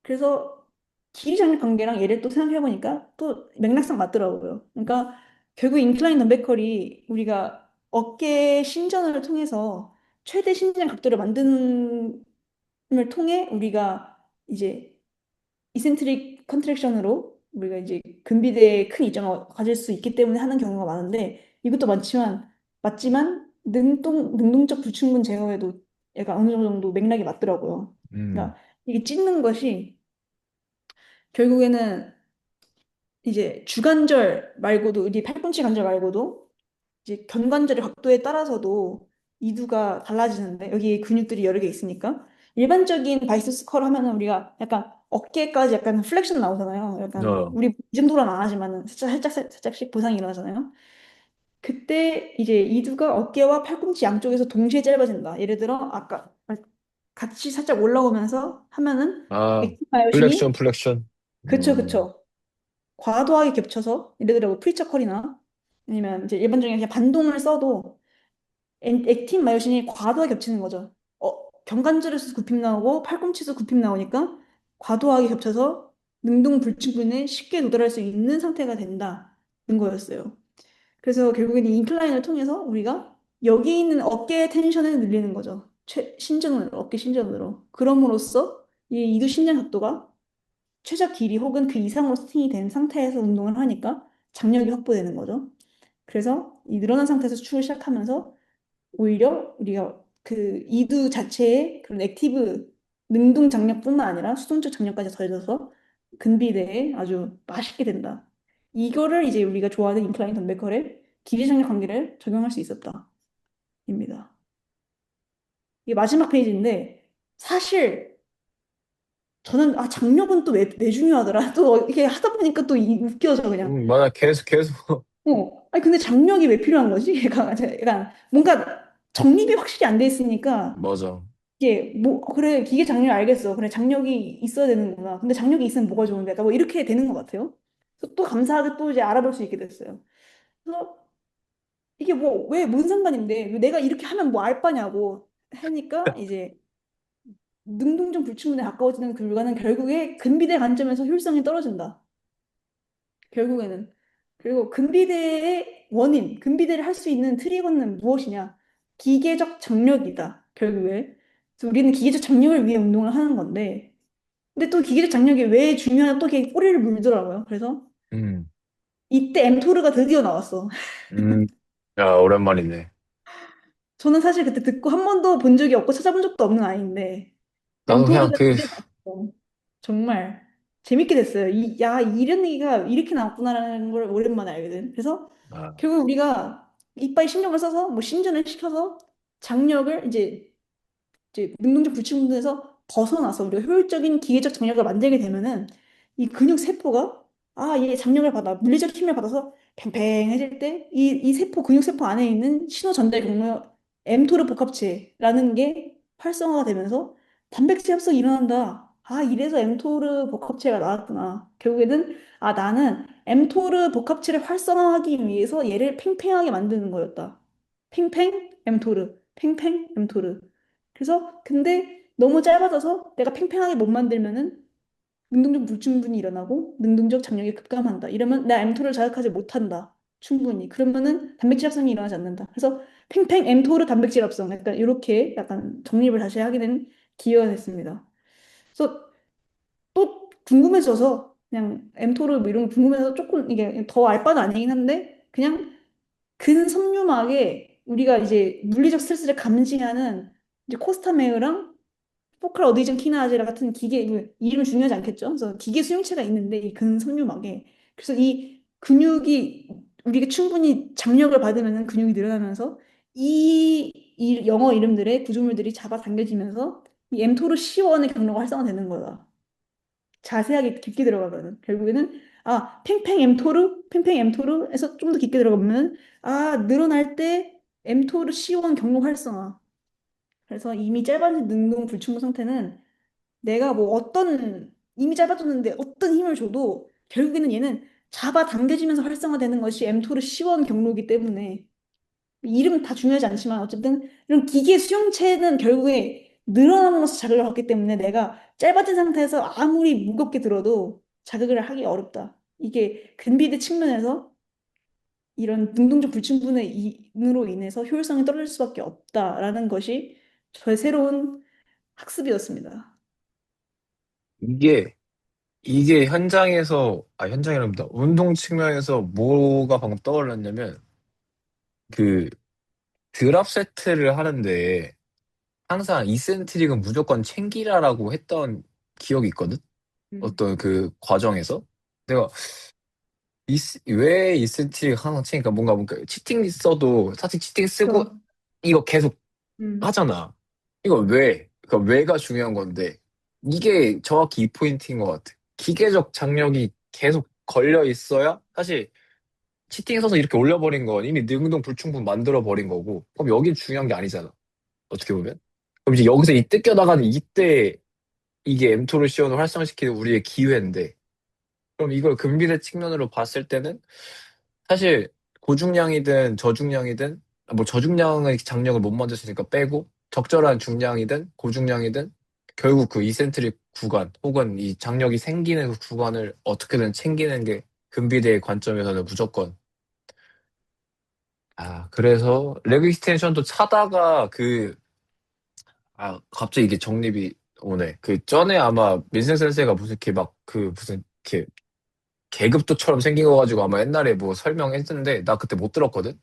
그래서 길이 장력 관계랑 얘를 또 생각해보니까 또 맥락상 맞더라고요. 그러니까 결국 인클라인 덤벨컬이 우리가 어깨 신전을 통해서 최대 신전 각도를 만드는 을 통해 우리가 이제 이센트릭 컨트랙션으로 우리가 이제 근비대에 큰 이점을 가질 수 있기 때문에 하는 경우가 많은데 이것도 맞지만 능동적 불충분 제어에도 약간 어느 정도 맥락이 맞더라고요. 음, 그러니까 이게 찢는 것이 결국에는 이제 주관절 말고도 우리 팔꿈치 관절 말고도 이제 견관절의 각도에 따라서도 이두가 달라지는데 여기 근육들이 여러 개 있으니까 일반적인 바이세ፕ스 컬 하면은 우리가 약간 어깨까지 약간 플렉션 나오잖아요. 약간 어, 우리 이 정도로는 안 하지만은 살짝씩 보상이 일어나잖아요. 그때 이제 이두가 어깨와 팔꿈치 양쪽에서 동시에 짧아진다. 예를 들어 아까 같이 살짝 올라오면서 하면은 아, 액틴 플렉션, 마요신이 플렉션. 그쵸 그쵸 과도하게 겹쳐서 예를 들어 뭐 프리처 컬이나 아니면 이제 일반적인 그냥 반동을 써도 액틴 마요신이 과도하게 겹치는 거죠. 경관절에서 굽힘 나오고 팔꿈치에서 굽힘 나오니까 과도하게 겹쳐서 능동불충분에 쉽게 도달할 수 있는 상태가 된다는 거였어요. 그래서 결국에는 이 인클라인을 통해서 우리가 여기 있는 어깨 텐션을 늘리는 거죠. 신전으로, 어깨 신전으로. 그럼으로써 이 이두 신전 각도가 최적 길이 혹은 그 이상으로 세팅이 된 상태에서 운동을 하니까 장력이 확보되는 거죠. 그래서 이 늘어난 상태에서 추를 시작하면서 오히려 우리가 그 이두 자체의 그런 액티브 능동 장력뿐만 아니라 수동적 장력까지 더해져서 근비대에 아주 맛있게 된다. 이거를 이제 우리가 좋아하는 인클라인 덤벨컬의 길이 장력 관계를 적용할 수 있었다. 입니다. 이게 마지막 페이지인데 사실 저는 아 장력은 또 왜 중요하더라. 또 이렇게 하다 보니까 또 웃겨져 그냥. 맞아. 계속. 아니 근데 장력이 왜 필요한 거지? 약간 뭔가 정립이 확실히 안 돼 있으니까 맞아. 이게 뭐 그래 기계 장력 알겠어. 그래 장력이 있어야 되는구나. 근데 장력이 있으면 뭐가 좋은데? 약간 뭐 이렇게 되는 것 같아요. 그래서 또 감사하게 또 이제 알아볼 수 있게 됐어요. 그래서 이게 뭐 왜 뭔 상관인데 왜 내가 이렇게 하면 뭐 알 바냐고 하니까 이제 능동적 불충분에 가까워지는 그 결과는 결국에 근비대 관점에서 효율성이 떨어진다. 결국에는. 그리고 근비대의 원인, 근비대를 할 수 있는 트리거는 무엇이냐? 기계적 장력이다. 결국에. 그래서 우리는 기계적 장력을 위해 운동을 하는 건데, 근데 또 기계적 장력이 왜 중요하냐 또 이렇게 꼬리를 물더라고요. 그래서 음, 이때 엠토르가 드디어 나왔어. 음. 야, 오랜만이네. 저는 사실 그때 듣고 한 번도 본 적이 없고 찾아본 적도 없는 아이인데, 나도 그냥 엠토르가 드디어 나왔어. 정말 재밌게 됐어요. 야, 이런 얘기가 이렇게 나왔구나라는 걸 오랜만에 알게 된. 그래서 아, 결국 우리가 이빨에 신경을 써서 뭐 신전을 시켜서 장력을 이제 능동적 불충분에서 벗어나서 우리가 효율적인 기계적 장력을 만들게 되면은 이 근육 세포가 얘 장력을 받아 물리적 힘을 받아서 팽팽해질 때 이 세포 근육 세포 안에 있는 신호 전달 경로 엠토르 복합체라는 게 활성화가 되면서 단백질 합성이 일어난다. 이래서 엠토르 복합체가 나왔구나. 결국에는 나는 엠토르 복합체를 활성화하기 위해서 얘를 팽팽하게 만드는 거였다. 팽팽 엠토르, 팽팽 엠토르. 그래서 근데 너무 짧아져서 내가 팽팽하게 못 만들면은 능동적 불충분이 일어나고 능동적 장력이 급감한다. 이러면 나 m토를 자극하지 못한다. 충분히. 그러면은 단백질 합성이 일어나지 않는다. 그래서 팽팽 m토르 단백질 합성. 약간 이렇게 약간 정립을 다시 하게 된 기회가 됐습니다. 그래서 또 궁금해져서 그냥 m토르 뭐 이런 거 궁금해서 조금 이게 더 알 바는 아니긴 한데 그냥 근섬유막에 우리가 이제 물리적 스트레스를 감지하는 이제 코스타메어랑 포컬 어디전 키나즈라 같은 기계 이름 중요하지 않겠죠? 그래서 기계 수용체가 있는데 이 근섬유막에 그래서 이 근육이 우리가 충분히 장력을 받으면 근육이 늘어나면서 이 영어 이름들의 구조물들이 잡아당겨지면서 이 엠토르 C1의 경로가 활성화되는 거다. 자세하게 깊게 들어가면은 결국에는 팽팽 엠토르 팽팽 엠토르에서 좀 더 깊게 들어가면 늘어날 때 엠토르 C1 경로 활성화. 그래서 이미 짧아진 능동 불충분 상태는 내가 뭐 어떤 이미 짧아졌는데 어떤 힘을 줘도 결국에는 얘는 잡아당겨지면서 활성화되는 것이 엠토르 C1 경로이기 때문에 이름 다 중요하지 않지만 어쨌든 이런 기계 수용체는 결국에 늘어남으로써 자극을 받기 때문에 내가 짧아진 상태에서 아무리 무겁게 들어도 자극을 하기 어렵다. 이게 근비대 측면에서 이런 능동적 불충분으로 인해서 효율성이 떨어질 수밖에 없다라는 것이 저의 새로운 학습이었습니다. 이게, 이게 현장이랍니다. 운동 측면에서 뭐가 방금 떠올랐냐면, 그, 드랍 세트를 하는데, 항상 이센트릭은 무조건 챙기라라고 했던 기억이 있거든? 음. 어떤 그 과정에서. 내가, 왜 이센트릭 항상 챙기니까 뭔가 치팅 써도, 사실 치팅 쓰고, 그렇죠. 이거 계속 음. 하잖아. 이거 왜? 그러니까 왜가 중요한 건데 이게 정확히 이 포인트인 것 같아. 기계적 장력이 계속 걸려 있어야 사실 치팅 서서 이렇게 올려버린 건 이미 능동 불충분 만들어 버린 거고 그럼 여긴 중요한 게 아니잖아. 어떻게 보면. 그럼 이제 여기서 이 뜯겨나가는 이때 이게 엠토르시온을 활성시키는 우리의 기회인데, 그럼 이걸 금비대 측면으로 봤을 때는 사실 고중량이든 저중량이든 뭐 저중량의 장력을 못 만졌으니까 빼고 적절한 중량이든 고중량이든 결국 그 이센트릭 구간 혹은 이 장력이 생기는 그 구간을 어떻게든 챙기는 게 금비대의 관점에서는 무조건. 그래서 레그 익스텐션도 차다가 갑자기 이게 정립이 오네. 그 전에 아마 민생 센세가 무슨 이렇게 막 그 무슨 이렇게 계급도처럼 생긴 거 가지고 아마 옛날에 뭐 설명했는데 나 그때 못 들었거든.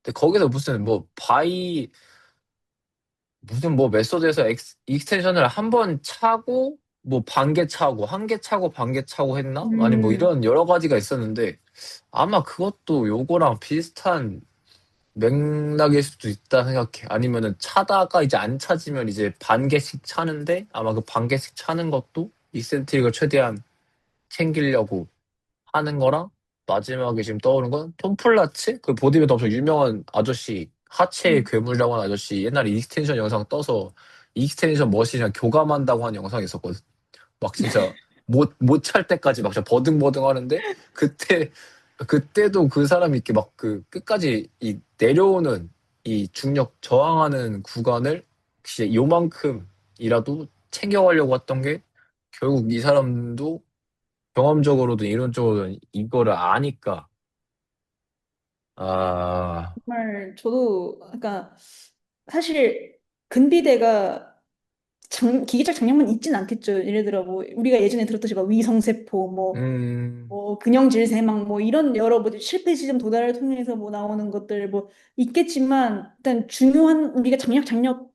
근데 거기서 무슨 뭐 무슨 뭐 메소드에서 익스텐션을 한 번 차고 뭐 반개 차고 한 개 차고 반개 차고 했나? 아니 뭐 음, 이런 여러 가지가 있었는데 아마 그것도 요거랑 비슷한 맥락일 수도 있다 생각해. 아니면은 차다가 이제 안 차지면 이제 반 개씩 차는데 아마 그 반 개씩 차는 것도 익센트릭을 최대한 챙기려고 하는 거랑 마지막에 지금 떠오른 건 톰 플라츠? 그 보디빌더 엄청 유명한 아저씨 하체의 음. 괴물이라고 하는 아저씨 옛날에 익스텐션 영상 떠서 익스텐션 머신이랑 교감한다고 하는 영상이 있었거든. 막 진짜 못 찰 때까지 막 진짜 버둥버둥 하는데 그때 그때도 그 사람이 이렇게 막 그 끝까지 이 내려오는 이 중력 저항하는 구간을 진짜 요만큼이라도 챙겨가려고 했던 게 결국 이 사람도 경험적으로든 이론적으로든 이거를 아니까 아, 정말 저도 그러니까 사실 근비대가 기계적 장력만 있진 않겠죠. 예를 들어 뭐 우리가 예전에 들었듯이 막 위성세포 음, 뭐 근형질세망 뭐 이런 여러 뭐 실패 지점 도달을 통해서 뭐 나오는 것들 뭐 있겠지만 일단 중요한 우리가 장력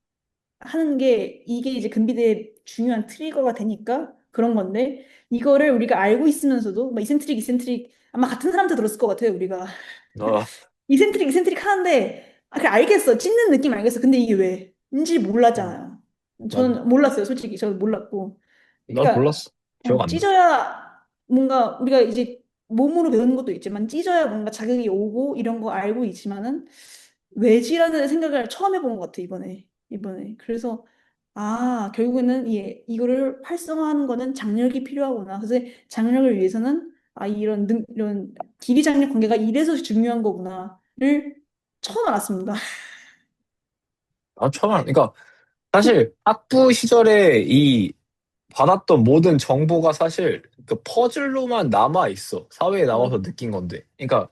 하는 게 이게 이제 근비대의 중요한 트리거가 되니까 그런 건데 이거를 우리가 알고 있으면서도 뭐 이센트릭 아마 같은 사람한테 들었을 것 같아요 우리가 아, 이센트릭 하는데 그래 알겠어 찢는 느낌 알겠어 근데 이게 왜인지 음, 몰랐잖아요 나도 저는 몰랐어요 솔직히 저는 몰랐고 나도 그러니까 몰랐어. 기억 안 나. 찢어야 뭔가 우리가 이제 몸으로 배우는 것도 있지만 찢어야 뭔가 자극이 오고 이런 거 알고 있지만은 왜지라는 생각을 처음 해본 것 같아 이번에 그래서 아 결국에는 이거를 활성화하는 거는 장력이 필요하구나 그래서 장력을 위해서는 아 이런 길이 장력 관계가 이래서 중요한 거구나를 처음 알았습니다. 그러니까 사실 학부 시절에 이 받았던 모든 정보가 사실 그 퍼즐로만 남아 있어. 사회에 맞아. 나와서 느낀 건데. 그러니까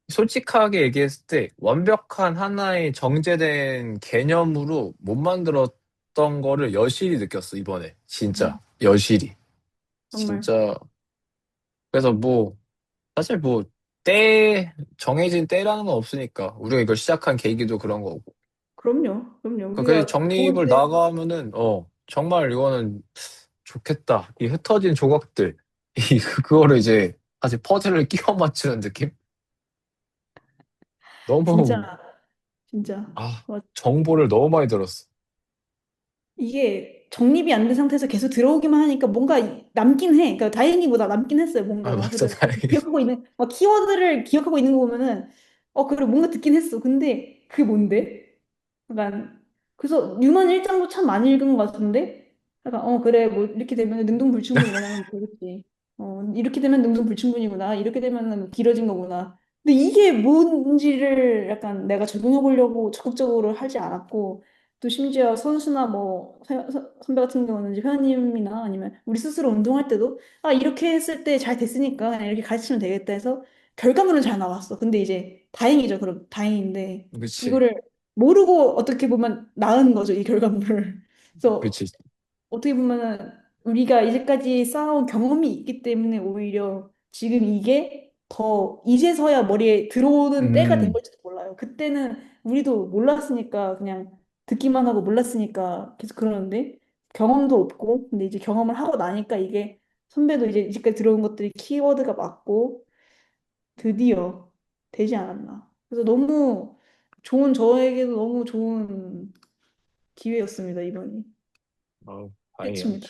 솔직하게 얘기했을 때 완벽한 하나의 정제된 개념으로 못 만들었던 거를 여실히 느꼈어, 이번에. 진짜. 여실히. 정말 진짜. 그래서 뭐 사실 뭐 정해진 때라는 건 없으니까 우리가 이걸 시작한 계기도 그런 거고. 그럼요 그 우리가 좋을 정립을 때 나가면은 정말 이거는 좋겠다. 이 흩어진 조각들 그거를 이제 다시 퍼즐을 끼워 맞추는 느낌? 진짜 너무 진짜 아 어, 정보를 너무 많이 들었어. 이게 정립이 안 된 상태에서 계속 들어오기만 하니까 뭔가 남긴 해. 그러니까 다행히보다 남긴 했어요, 뭔가가. 맞아 그래서 다행히. 기억하고 있는, 막 키워드를 기억하고 있는 거 보면은, 그래, 뭔가 듣긴 했어. 근데 그게 뭔데? 약간, 그래서 뉴만 1장도 참 많이 읽은 것 같은데, 약간, 그래, 뭐, 이렇게 되면 능동불충분이 일어나면 되겠지. 이렇게 되면 능동불충분이구나. 이렇게 되면 길어진 거구나. 근데 이게 뭔지를 약간 내가 적용해 보려고 적극적으로 하지 않았고, 또 심지어 선수나 뭐 선배 같은 경우는 이제 회원님이나 아니면 우리 스스로 운동할 때도 아 이렇게 했을 때 잘 됐으니까 그냥 이렇게 가르치면 되겠다 해서 결과물은 잘 나왔어. 근데 이제 다행이죠. 그럼 다행인데 그치, 이거를 모르고 어떻게 보면 나은 거죠, 이 결과물을. 그래서 그치. 어떻게 보면은 우리가 이제까지 쌓아온 경험이 있기 때문에 오히려 지금 이게 더 이제서야 머리에 들어오는 때가 된 음, 걸지도 몰라요. 그때는 우리도 몰랐으니까 그냥 듣기만 하고 몰랐으니까 계속 그러는데 경험도 없고 근데 이제 경험을 하고 나니까 이게 선배도 이제 이제까지 들어온 것들이 키워드가 맞고 드디어 되지 않았나. 그래서 너무 저에게도 너무 좋은 기회였습니다, 이번이. 다행이야. 끝입니다.